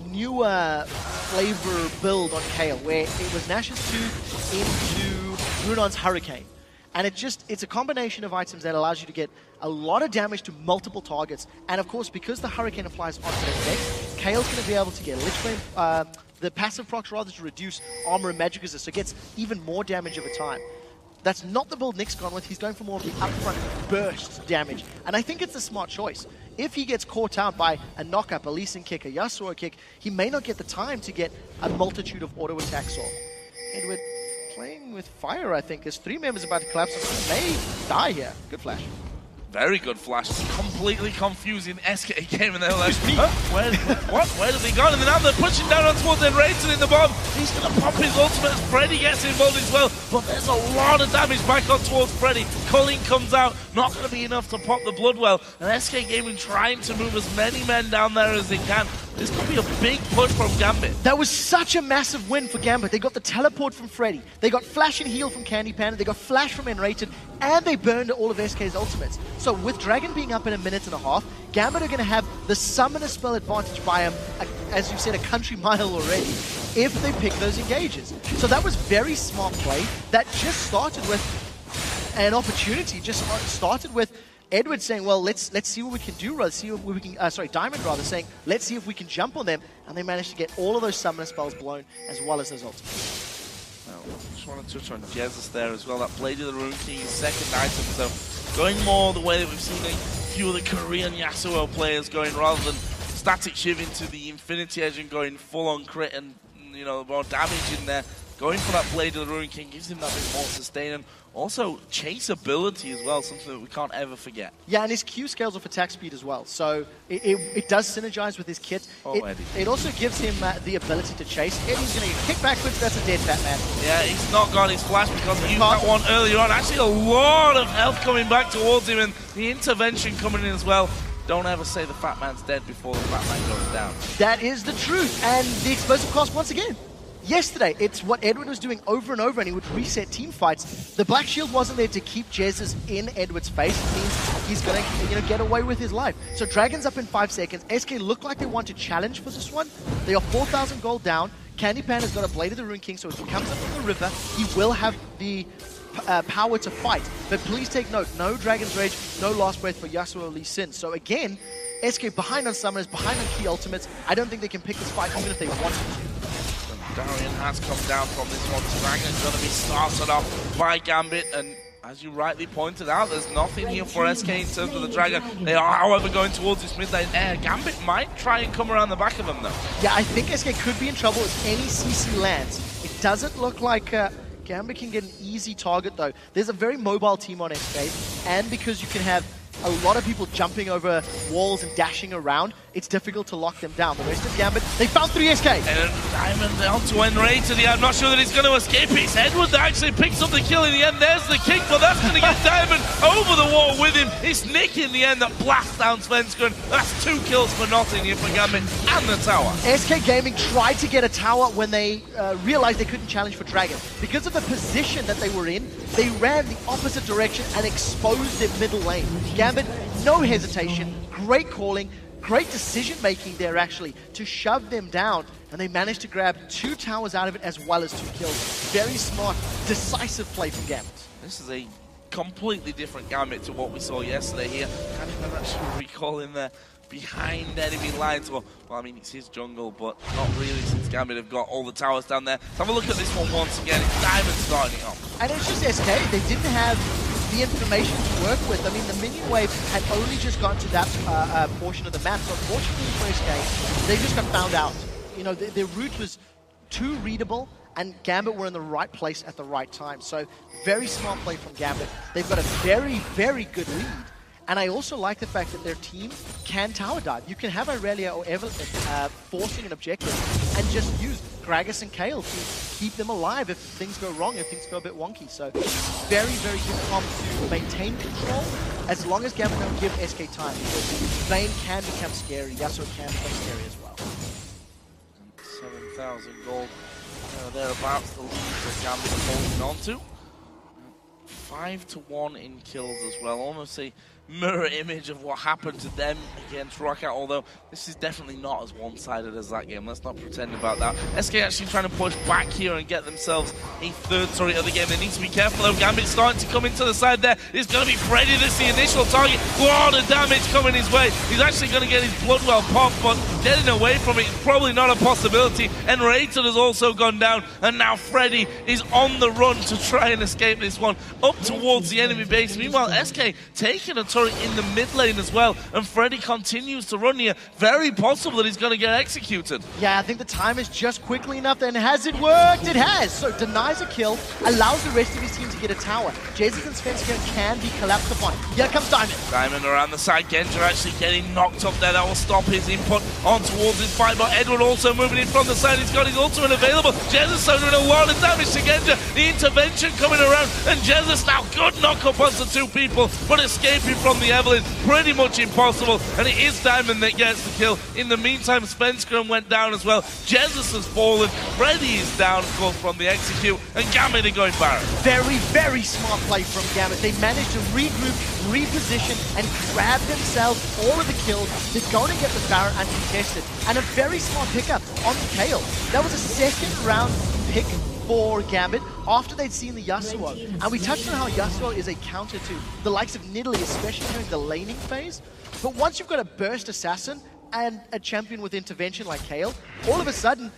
newer flavor build on Kale, where it was Nash's 2 into Runon's Hurricane. And it's a combination of items that allows you to get a lot of damage to multiple targets. And of course, because the Hurricane applies onto the deck, Kale's going to be able to get Lich Flame, the passive procs rather, to reduce armor and magic resist, so it gets even more damage over time. That's not the build Nick's gone with. He's going for more of the upfront burst damage. And I think it's a smart choice. If he gets caught out by a knock-up, a Lee Sin kick, a Yasuo kick, he may not get the time to get a multitude of auto attacks off. Edward playing with fire, I think. There's 3 members about to collapse. He may die here. Good flash. Very good flash. Completely confusing SK game in there. Like, huh? Where did he go? And then now they're pushing down on towards Enrated in the bomb. He's going to pop his ultimate as Freddy gets involved as well. But there's a lot of damage back on towards Freddy. Colleen comes out. Not going to be enough to pop the Bloodwell. And SK Gaming trying to move as many men down there as they can. This could be a big push from Gambit. That was such a massive win for Gambit. They got the teleport from Freddy. They got flash and heal from Candy Panda. They got flash from Enrated. And they burned all of SK's ultimates. So with Dragon being up in a minute and a half, Gambit are going to have the summoner spell advantage by, as you said, a country mile already, if they pick those engages. So that was very smart play. That just started with an opportunity. Just started with Edward saying, well, let's see what we can do, rather see what we can, Diamond rather saying, let's see if we can jump on them, and they managed to get all of those summoner spells blown, as well as those ultimates. Well, just want to touch on Jesus there as well, that Blade of the Rune King's second item, so going more the way that we've seen a few of the Korean Yasuo players going, rather than Static Shiv into the Infinity Edge and going full on crit and, you know, more damage in there. Going for that Blade of the Rune King gives him that bit more sustain and also chase ability as well, something that we can't ever forget. Yeah, and his Q scales off attack speed as well, so it does synergize with his kit. It also gives him the ability to chase. Eddie's going to kick backwards, that's a dead fat man. Yeah, he's not got his flash because he used that one earlier on. Actually, a lot of health coming back towards him and the intervention coming in as well. Don't ever say the fat man's dead before the fat man goes down. That is the truth, and the explosive cost once again. Yesterday, it's what Edward was doing over and over, and he would reset team fights. The Black Shield wasn't there to keep Jesus in Edward's face. It means he's going to get away with his life. So Dragon's up in 5 seconds. SK look like they want to challenge for this one. They are 4,000 gold down. Candy Panda's got a Blade of the Rune King, so if he comes up from the river, he will have the power to fight. But please take note, no Dragon's Rage, no Last Breath for Yasuo or Lee Sin. So again, SK behind on summoners, behind on key ultimates. I don't think they can pick this fight even if they wanted to. Darian has come down from this one. Dragon's going to be started off by Gambit, and as you rightly pointed out, there's nothing here for SK in terms of the Dragon. They are, however, going towards this mid lane. Gambit might try and come around the back of them, though. Yeah, I think SK could be in trouble if any CC lands. It doesn't look like Gambit can get an easy target, though. There's a very mobile team on SK, and because you can have a lot of people jumping over walls and dashing around, it's difficult to lock them down. The rest of Gambit, they found 3 SK. And Diamond down to Enrated. I'm not sure that he's going to escape. It's Edward that actually picks up the kill in the end. There's the kick, but that's going to get Diamond over the wall with him. It's Nick in the end that blasts down Svenskeren. That's 2 kills for nothing here for Gambit and the tower. SK Gaming tried to get a tower when they realized they couldn't challenge for Dragon. Because of the position that they were in, they ran the opposite direction and exposed their middle lane. Gambit, no hesitation, great calling, great decision-making there, actually, to shove them down, and they managed to grab 2 towers out of it as well as 2 kills. Very smart, decisive play from Gambit. This is a completely different Gambit to what we saw yesterday here. Can't even actually recall in there behind enemy lines. Well, I mean, it's his jungle, but not really, since Gambit have got all the towers down there. Let's have a look at this one once again. It's Diamond starting it off. And it's just SK. They didn't have the information to work with. I mean, the minion wave had only just gotten to that portion of the map, so unfortunately for SK, they just got found out. You know, their route was too readable, and Gambit were in the right place at the right time. So, very smart play from Gambit. They've got a very, very good lead. And I also like the fact that their team can tower dive. You can have Irelia or Evelyn forcing an objective and just use Gragas and Kale to keep them alive if things go wrong, if things go a bit wonky. So very, very good comp to maintain control as long as Gambit don't give SK time. Because Vayne can become scary, Yasuo can become scary as well. 7,000 gold thereabouts the lead that Gambit are holding on to. 5-1 in kills as well, almost a mirror image of what happened to them against Rockout, although this is definitely not as one-sided as that game. Let's not pretend about that. SK actually trying to push back here and get themselves a third other game. They need to be careful though. Gambit's starting to come into the side there. It's going to be Freddy, that's the initial target. What a damage coming his way. He's actually going to get his Bloodwell pop, but getting away from it is probably not a possibility. And Rated has also gone down, and now Freddy is on the run to try and escape this one up towards the enemy base. Meanwhile, SK taking a turret in the mid lane as well, and Freddy continues to run here. Very possible that he's going to get executed. Yeah, I think the time is just quickly enough, and has it worked? It has! So denies a kill, allows the rest of his team to get a tower. Jesus and Svenska can be collapsed upon. Here comes Diamond. Diamond around the side. Genja actually getting knocked up there. That will stop his input on towards his fight, but Edward also moving in from the side. He's got his ultimate available. Jesus doing a lot of damage to Genja. The intervention coming around, and Jesus now good knock up onto two people, but escaping from the Evelyn, pretty much impossible, and it is Diamond that gets the kill. In the meantime, Svenska went down as well. Jesus has fallen. Freddy is down, of course, from the execute, and Gambit are going Baron. Very, very smart play from Gambit. They managed to regroup, reposition, and grab themselves all of the kills. They're going to get the Baron uncontested, and a very smart pickup on the Kayle. That was a second round pick for Gambit after they'd seen the Yasuo. And we touched on how Yasuo is a counter to the likes of Nidalee, especially during the laning phase. But once you've got a burst assassin and a champion with intervention like Kayle, all of a sudden,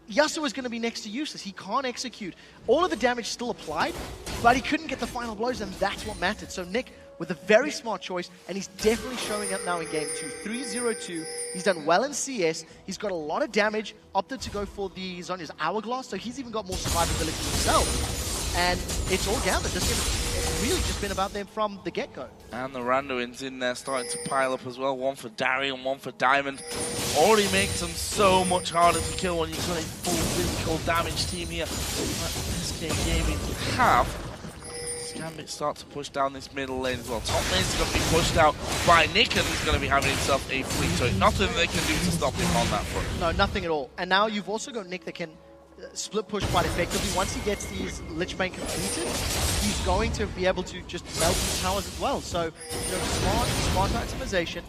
Yasuo is going to be next to useless. He can't execute. All of the damage still applied, but he couldn't get the final blows, and that's what mattered. So Nick, with a very smart choice, and he's definitely showing up now in game 2. 3-0-2. He's done well in CS. He's got a lot of damage, opted to go for the Zhonya's Hourglass, so he's even got more survivability himself. And it's all Gambit. This game has really just been about them from the get-go. And the Randuin's in there starting to pile up as well. One for Darian, one for Diamond. Already makes them so much harder to kill when you've got a full physical damage team here. SK Gaming have. Gambit start to push down this middle lane as well. Top lane's going to be pushed out by Nick, and he's going to be having himself a free turret. Nothing they can do to stop him on that front. No, nothing at all. And now you've also got Nick that can split push quite effectively. Once he gets these Lich Bane completed, he's going to be able to just melt these towers as well. So, you know, smart optimization.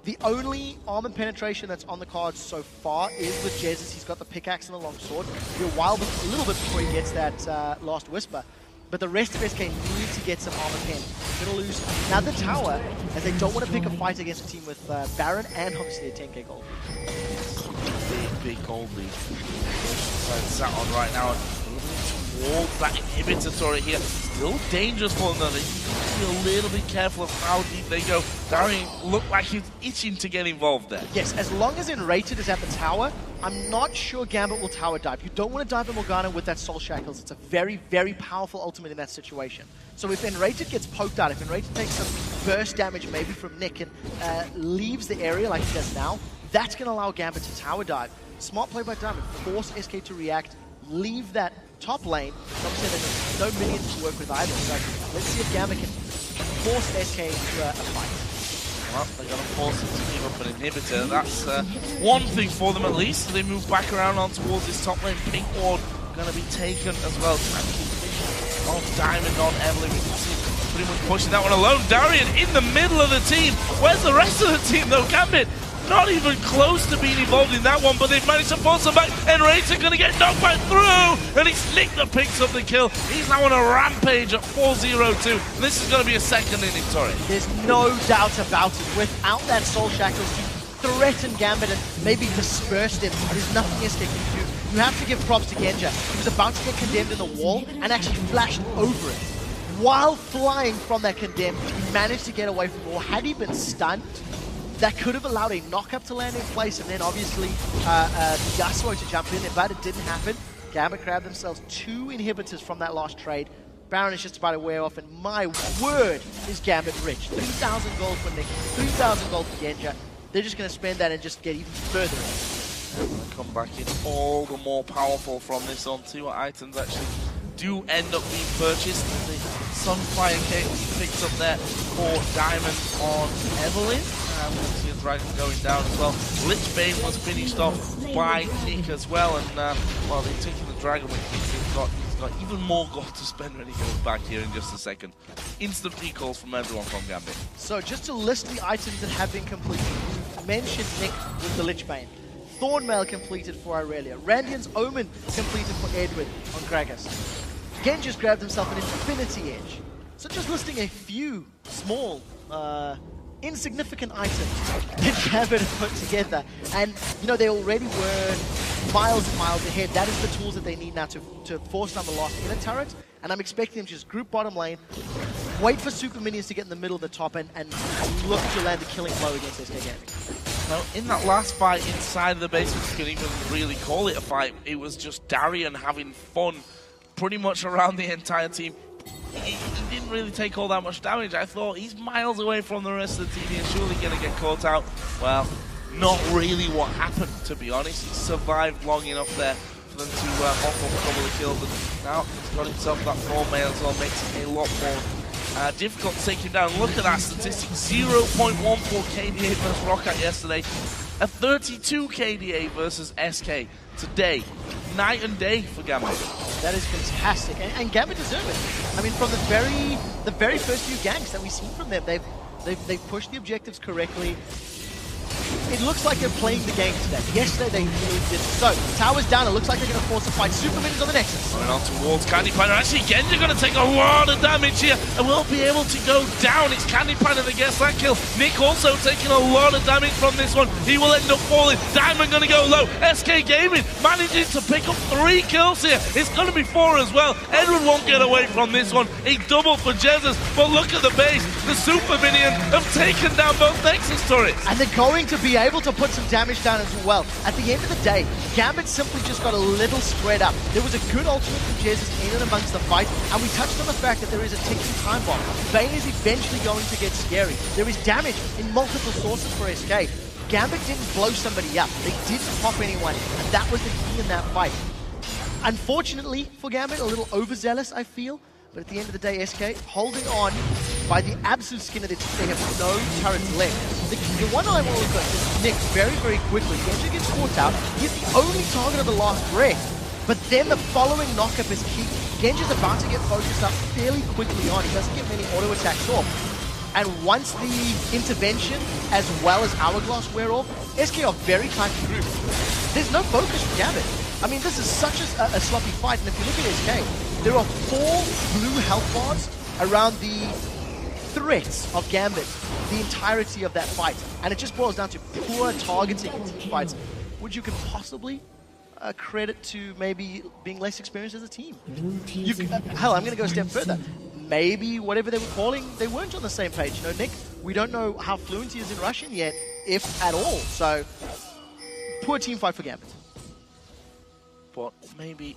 The only armor penetration that's on the cards so far is with Jesus. He's got the pickaxe and the longsword. He'll while a little bit before he gets that last whisper. But the rest of SK need to get some armor pen. They're going to lose another tower, as they don't want to pick a fight against a team with Baron and obviously a 10k gold. Big gold lead. Sat on right now. Towards that inhibitor turret here. Still dangerous for them though. They need to be a little bit careful of how deep they go. Darian looked like he's itching to get involved there. Yes, as long as Enrated is at the tower, I'm not sure Gambit will tower dive. You don't want to dive the Morgana with that Soul Shackles. It's a very, very powerful ultimate in that situation. So if Enrated gets poked out, if Enrated takes some burst damage maybe from Nick and leaves the area like he does now, that's going to allow Gambit to tower dive. Smart play by Diamond. Force SK to react, leave that top lane. Obviously there's no minions to work with either, so let's see if Gambit can force SK into a fight. Well, they're going to force him to give up an inhibitor. That's one thing for them at least. They move back around on towards this top lane. Pink ward going to be taken as well. On Diamond, on Evelyn. We can see pretty much pushing that one alone. Darian in the middle of the team. Where's the rest of the team though? Gambit not even close to being involved in that one, but they've managed to force him back. And Racer going to get knocked back through, and it's Nick that picks up the kill. He's now on a rampage at 4-0-2. This is going to be a second inning turret. There's no doubt about it. Without that Soul Shackles to threaten Gambit and maybe disperse them, there's nothing SK can do. You have to give props to Genja. He was about to get condemned in the wall and actually flashed over it. While flying from that condemn, he managed to get away from the wall. Had he been stunned, that could have allowed a knock-up to land in place, and then obviously Yasuo to jump in, but it didn't happen. Gambit grabbed themselves 2 inhibitors from that last trade. Baron is just about to wear off, and my word is Gambit rich. 3,000 gold for Nick, 3,000 gold for Genja. They're just going to spend that and just get even further in. Come back in all the more powerful from this on. See what items actually do end up being purchased. The Sunfire Cake picked up there for Diamond on Evelyn. and we'll see a Dragon going down as well. Lich Bane was finished off by Nick as well, and well, they've taken the Dragon with Nick. He's got even more gold to spend when he goes back here in just a second. Instant recalls from everyone from Gambit. So just to list the items that have been completed, we mentioned Nick with the Lich Bane. Thornmail completed for Irelia. Randian's Omen completed for Edward on Gragas. Genji's grabbed himself an Infinity Edge. So just listing a few small, insignificant items that Gambit have put together. And, you know, they already were miles and miles ahead. That is the tools that they need now to force down the last inner turret. And I'm expecting them to just group bottom lane, wait for super minions to get in the middle of the top, and look to land a killing blow against SK Gaming. Now, in that last fight inside the base, if you can even really call it a fight, it was just Darian having fun pretty much around the entire team. He didn't really take all that much damage. I thought he's miles away from the rest of the team. He's surely going to get caught out. Well, not really what happened, to be honest. He survived long enough there for them to mop up a couple of kills. And now he's got himself that 4 mail as well, makes it a lot more difficult to take him down. Look at that statistic, 0.14 KDA versus Roccat yesterday, a 32 KDA versus SK today. Night and day for Gambit. That is fantastic, and Gambit deserve it. I mean, from the very first few ganks that we've seen from them, they've pushed the objectives correctly. It looks like they're playing the game today. Yesterday they really did. So, tower's down. It looks like they're going to force a fight. Super minions on the Nexus. Going on towards Candy Panda. Actually, Genji going to take a lot of damage here and will be able to go down. It's Candy Panda that gets that kill. Nick also taking a lot of damage from this one. He will end up falling. Diamond going to go low. SK Gaming managing to pick up 3 kills here. It's going to be 4 as well. Edward won't get away from this one. A double for Jesus. But look at the base. The Super Minions have taken down both Nexus turrets. And they're going to be able to put some damage down as well. At the end of the day, Gambit simply just got a little spread up. There was a good ultimate from Jesus in and amongst the fight, and we touched on the fact that there is a ticking time bomb. Vayne is eventually going to get scary. There is damage in multiple sources for SK. Gambit didn't blow somebody up. They didn't pop anyone, and that was the key in that fight. Unfortunately for Gambit, a little overzealous, I feel. But at the end of the day, SK holding on by the absolute skin of their teeth. They have no turrets left. The one I want to look at is Nick very, very quickly. Genji gets caught out. He's the only target of the last breath. But then the following knockup is key. Genji's about to get focused up fairly quickly on. He doesn't get many auto attacks off. And once the intervention as well as Hourglass wear off, SK are very tightly grouped. There's no focus from Gambit. I mean, this is such a sloppy fight. And if you look at SK, there are 4 blue health bars around the threats of Gambit the entirety of that fight, and it just boils down to poor targeting in team fights, which you could possibly credit to maybe being less experienced as a team. Hell, I'm going to go a step further. Maybe whatever they were calling, they weren't on the same page. You know, Nick, we don't know how fluent he is in Russian yet, if at all. So, poor team fight for Gambit. But maybe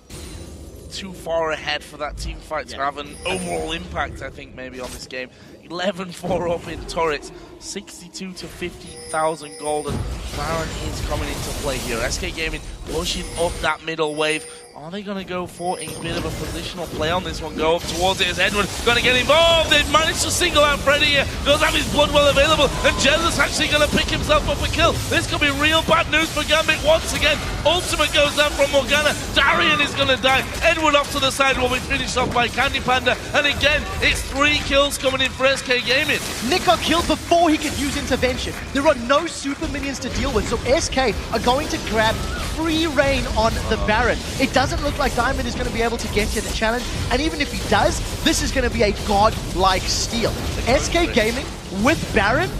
too far ahead for that team fight to have an overall impact, I think, maybe on this game. 11-4 up in turrets, 62 to 50,000 gold, and Baron is coming into play here. SK Gaming pushing up that middle wave. Are they going to go for a bit of a positional play on this one? Go up towards it as Edward going to get involved. They've managed to single out Freddy here. Does have his blood well available. And Jesus actually going to pick himself up a kill. This could be real bad news for Gambit once again. Ultimate goes down from Morgana. Darian is going to die. Edward off to the side will be finished off by Candy Panda. And again, it's 3 kills coming in for SK Gaming. Nick got killed before he could use intervention. There are no super minions to deal with. So SK are going to grab free reign on the Baron. It doesn't look like Diamond is going to be able to get to the challenge, and even if he does, this is going to be a god-like steal. SK Gaming with Baron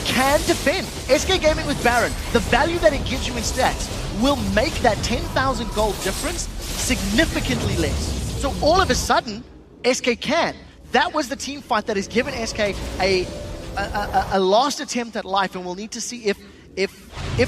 can defend. SK Gaming with Baron, the value that it gives you in stats will make that 10,000 gold difference significantly less. So all of a sudden, SK can. That was the team fight that has given SK a last attempt at life, and we'll need to see if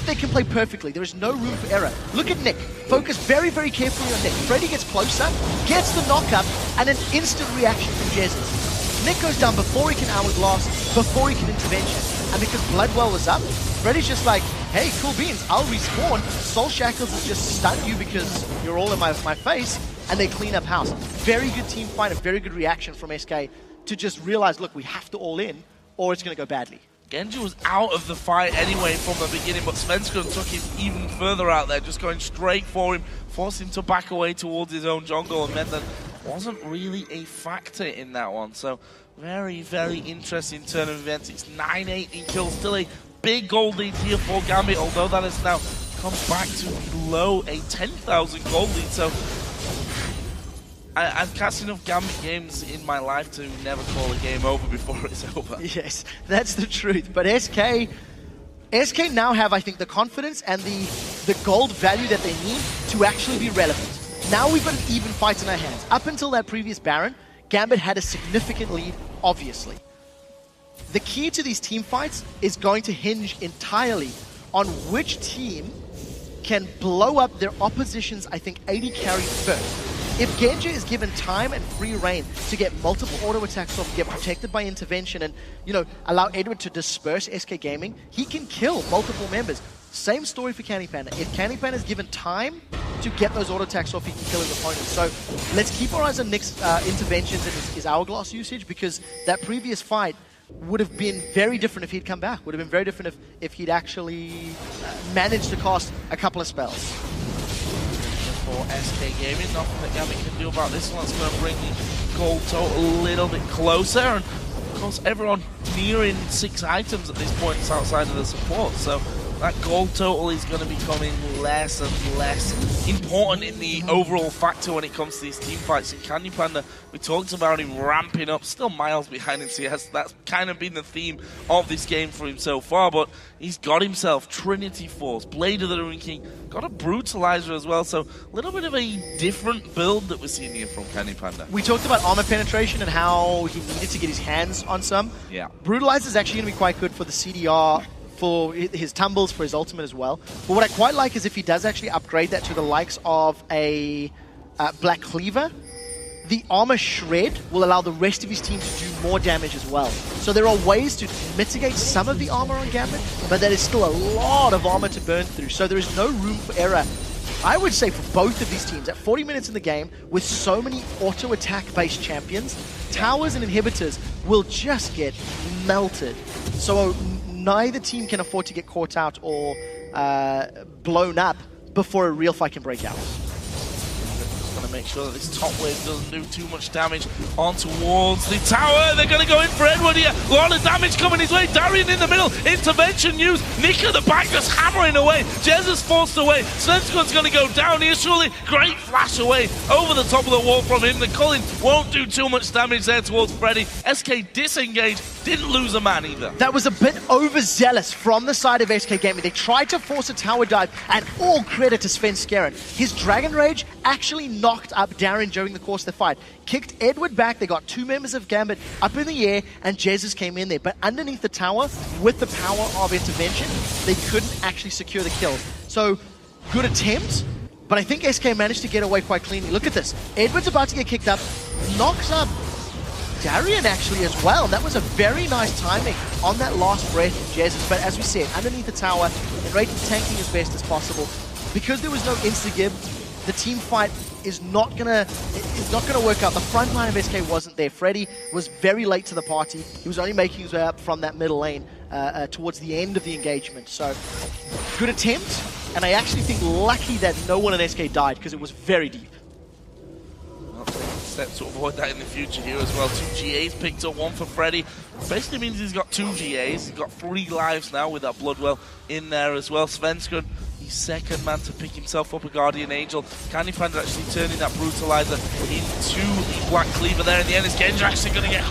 they can play perfectly. There is no room for error. Look at Nick. Focus very, very carefully on Nick. Freddy gets closer, gets the knockup, and an instant reaction from Jesus. Nick goes down before he can Hourglass, before he can intervention. And because Bloodwell was up, Freddy's just like, hey, cool beans, I'll respawn. Soul Shackles has just stunned you because you're all in my face, and they clean up house. Very good team fight, a very good reaction from SK to just realize, look, we have to all in, or it's going to go badly. Genji was out of the fight anyway from the beginning, but Svenskron took him even further out there, just going straight for him, forced him to back away towards his own jungle, and meant that wasn't really a factor in that one. So very, very interesting turn of events. It's 9-8 in kills, still a big gold lead here for Gambit, although that has now come back to below a 10,000 gold lead. So I've cast enough Gambit games in my life to never call a game over before it's over. Yes, that's the truth. But SK now have, I think, the confidence and the gold value that they need to actually be relevant. Now we've got an even fight in our hands. Up until that previous Baron, Gambit had a significant lead, obviously. The key to these team fights is going to hinge entirely on which team can blow up their opposition's, I think, 80 carry first. If Genji is given time and free reign to get multiple auto attacks off, get protected by intervention, and allow Edward to disperse SK Gaming, he can kill multiple members. Same story for Candy Panda. If Candy Panda is given time to get those auto attacks off, he can kill his opponent. So let's keep our eyes on Nick's interventions and his hourglass usage, because that previous fight would have been very different if he'd come back. Would have been very different if he'd actually managed to cast a couple of spells. For SK Gaming, nothing that Gambit can do about this one. That's going to bring the gold total a little bit closer, and of course everyone nearing 6 items at this point outside of the support, so that gold total is going to be becoming less and less important in the overall factor when it comes to these team fights. And Candy Panda, we talked about him ramping up, still miles behind in CS. That's kind of been the theme of this game for him so far, but he's got himself Trinity Force, Blade of the Ruin King, got a Brutalizer as well, so a little bit of a different build that we're seeing here from Candy Panda. We talked about armor penetration and how he needed to get his hands on some. Yeah. Brutalizer is actually going to be quite good for the CDR, for his tumbles, for his ultimate as well. But what I quite like is if he does actually upgrade that to the likes of a Black Cleaver, the armor shred will allow the rest of his team to do more damage as well. So there are ways to mitigate some of the armor on Gambit, but that is still a lot of armor to burn through. So there is no room for error, I would say, for both of these teams. At 40 minutes in the game, with so many auto attack based champions, towers and inhibitors will just get melted. So neither team can afford to get caught out or blown up before a real fight can break out. Just going to make sure that this top wave doesn't do too much damage on towards the tower. They're going to go in for Edward here. A lot of damage coming his way. Darian in the middle. Intervention used. Nick at the back just hammering away. Jez is forced away. Svensson's going to go down here surely. Great flash away over the top of the wall from him. The Culling won't do too much damage there towards Freddy. SK disengaged. Didn't lose a man either. That was a bit overzealous from the side of SK Gaming. They tried to force a tower dive, and all credit to Svenskeren. His Dragon Rage actually knocked up Darren during the course of the fight. Kicked Edward back, they got 2 members of Gambit up in the air, and Jesus came in there. But underneath the tower, with the power of intervention, they couldn't actually secure the kill. So, good attempt, but I think SK managed to get away quite cleanly. Look at this. Edward's about to get kicked up, knocks up Darian actually as well. That was a very nice timing on that last breath of Jesus. But as we said, underneath the tower, and Raiden tanking as best as possible. Because there was no insta-gib, the team fight is not gonna work out. The front line of SK wasn't there. Freddy was very late to the party. He was only making his way up from that middle lane towards the end of the engagement. So, good attempt, and I actually think lucky that no one in SK died, because it was very deep. Steps to avoid that in the future here as well. 2 GAs picked up, 1 for Freddy. Basically means he's got 2 GAs. He's got 3 lives now with that Bloodwell in there as well. Svenskeren, he's second man to pick himself up a Guardian Angel. Candy Panda actually turning that Brutalizer into the Black Cleaver there in the end. Is Genji actually going to get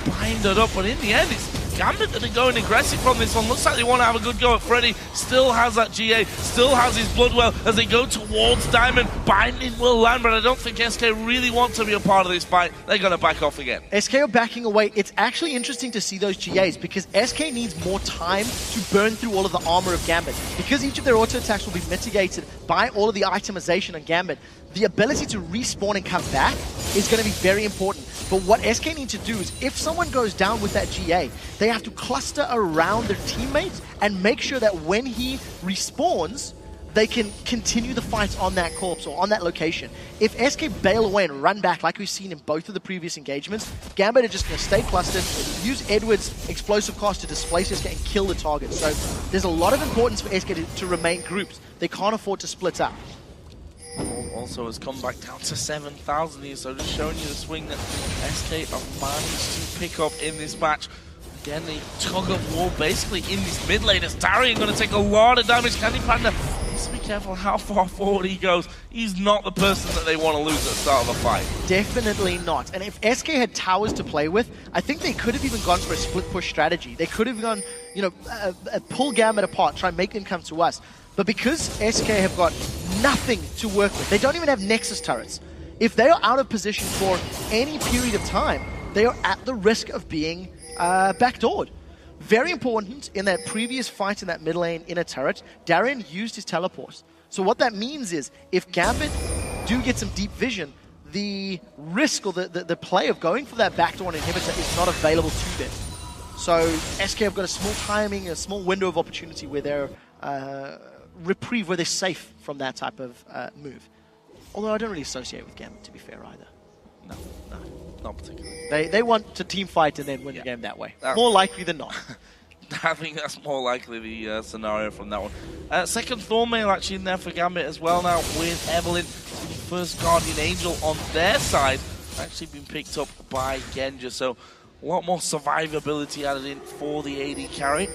binded up? But in the end, it's Gambit that are going aggressive from this one. Looks like they want to have a good go at Freddy. Still has that GA, still has his Bloodwell as they go towards Diamond. Binding will land, but I don't think SK really want to be a part of this fight. They're going to back off again. SK are backing away. It's actually interesting to see those GAs, because SK needs more time to burn through all of the armor of Gambit. Because each of their auto attacks will be mitigated by all of the itemization on Gambit, the ability to respawn and come back is going to be very important. But what SK need to do is, if someone goes down with that GA, they have to cluster around their teammates and make sure that when he respawns, they can continue the fight on that corpse or on that location. If SK bail away and run back like we've seen in both of the previous engagements, Gambit are just going to stay clustered, use Edward's explosive cast to displace SK and kill the target. So there's a lot of importance for SK to remain grouped. They can't afford to split up. Also has come back down to 7,000 here, so just showing you the swing that SK have managed to pick up in this match. Again, the tug of war basically in this mid lane as Darian going to take a lot of damage. Candy Panda needs to be careful how far forward he goes. He's not the person that they want to lose at the start of a fight. Definitely not. And if SK had towers to play with, I think they could have even gone for a split push strategy. They could have gone, you know, pull Gambit apart, try and make them come to us. But because SK have got nothing to work with, they don't even have Nexus turrets. If they are out of position for any period of time, they are at the risk of being backdoored. Very important, in that previous fight in that mid lane in a turret, Darian used his teleport. So what that means is, if Gambit do get some deep vision, the risk or the play of going for that backdoor inhibitor is not available to them. So SK have got a small timing, a small window of opportunity where they're reprieve, where they're safe from that type of move. Although I don't really associate with Gambit, to be fair, either. No, not particularly. They want to team fight and then win the game that way. More likely than not. I think that's more likely the scenario from that one. Second Thornmail actually in there for Gambit as well now with Evelyn. The first Guardian Angel on their side actually been picked up by Genja, so a lot more survivability added in for the AD carry.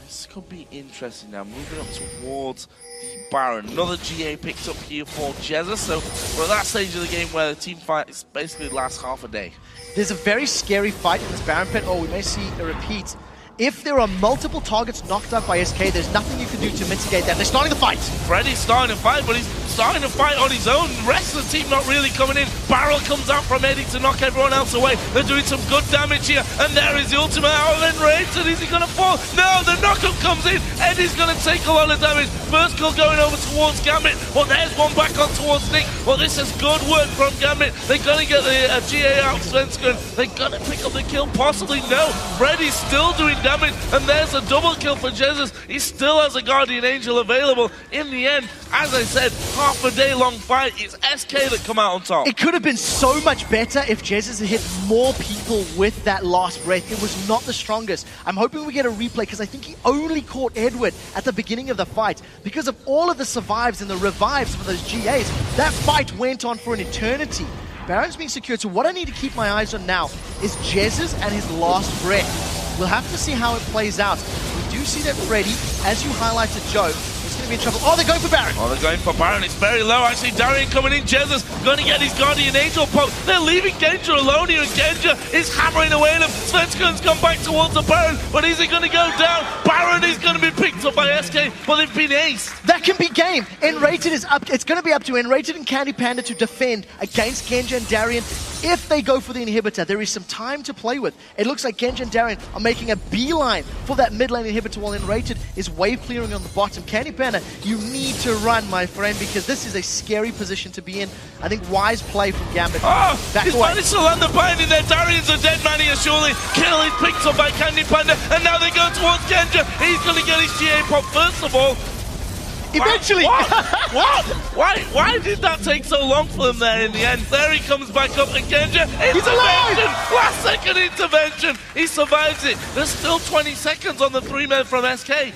This could be interesting now, moving up towards the Baron. Another GA picked up here for Jesus, so we're at that stage of the game where the team fight is basically lasts half a day. There's a very scary fight in this Baron pit. Oh, we may see a repeat. If there are multiple targets knocked out by SK, there's nothing you can do to mitigate that. They're starting the fight. Freddy's starting to fight, but he's starting to fight on his own. The rest of the team not really coming in. Barrel comes out from Eddie to knock everyone else away. They're doing some good damage here, and there is the ultimate out, and then Raids, and is he going to fall? No, the knockup comes in. Eddie's going to take a lot of damage. First kill going over towards Gambit. Well, there's one back on towards Nick. Well, this is good work from Gambit. They're going to get the GA out, Svensson. They're going to pick up the kill, possibly. No, Freddy's still doing damage, and there's a double kill for Jesus. He still has a Guardian Angel available. In the end, as I said, half a day long fight. It's SK that come out on top. It could have been so much better if Jesus had hit more people with that last breath. It was not the strongest. I'm hoping we get a replay because I think he only caught Edward at the beginning of the fight. Because of all of the survives and the revives of those GAs, that fight went on for an eternity. Baron's being secured, so what I need to keep my eyes on now is Jesus and his last breath. We'll have to see how it plays out. We do see that Freddy, as you highlighted, Joe, is going to be in trouble. Oh, they're going for Baron. Oh, they're going for Baron. It's very low. Actually, Darian coming in. Jesus going to get his Guardian Angel poke. They're leaving Genja alone here, and Genja is hammering away at him. Svenskon's gone back towards the Baron, but is he going to go down? Baron is going to be picked up by SK, but they've been aced. That can be game. N-Rated is up. It's going to be up to N-Rated and Candy Panda to defend against Genja and Darian. If they go for the inhibitor, there is some time to play with. It looks like Genja and Darian are making a beeline for that mid lane inhibitor, while N-Rated is wave clearing on the bottom. Candy Panda, you need to run, my friend, because this is a scary position to be in. I think wise play from Gambit. Oh, he's managed to land the bind in there. Darian's a dead man here, surely. Kill is picked up by Candy Panda, and now they go towards Genja. He's going to get his GA pop first of all. Eventually! What? Why did that take so long for them there in the end? There he comes back up, and Genja, intervention! Last second intervention! He survives it. There's still 20 seconds on the 3-man from SK.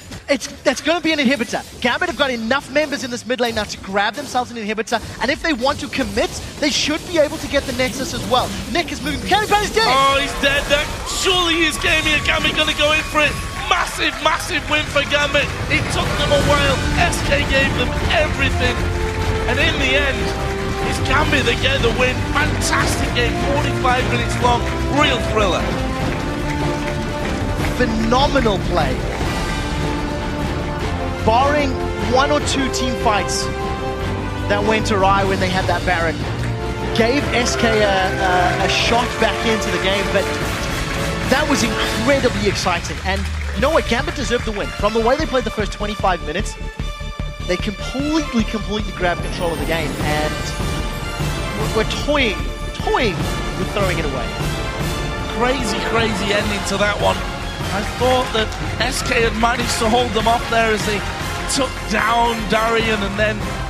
That's going to be an inhibitor. Gambit have got enough members in this mid lane now to grab themselves an inhibitor, and if they want to commit, they should be able to get the Nexus as well. Nick is moving. Candy Panda's dead! Oh, he's dead. That surely is game here. Gambit going to go in for it. Massive, massive win for Gambit. It took them a while. SK gave them everything. And in the end, it's Gambit that get the win. Fantastic game, 45 minutes long. Real thriller. Phenomenal play. Barring one or two team fights that went awry when they had that Baron, gave SK a shot back into the game, but that was incredibly exciting. And you know what? Gambit deserved the win. From the way they played the first 25 minutes, they completely grabbed control of the game, and we're toying with throwing it away. Crazy ending to that one. I thought that SK had managed to hold them off there as they took down Darian, and then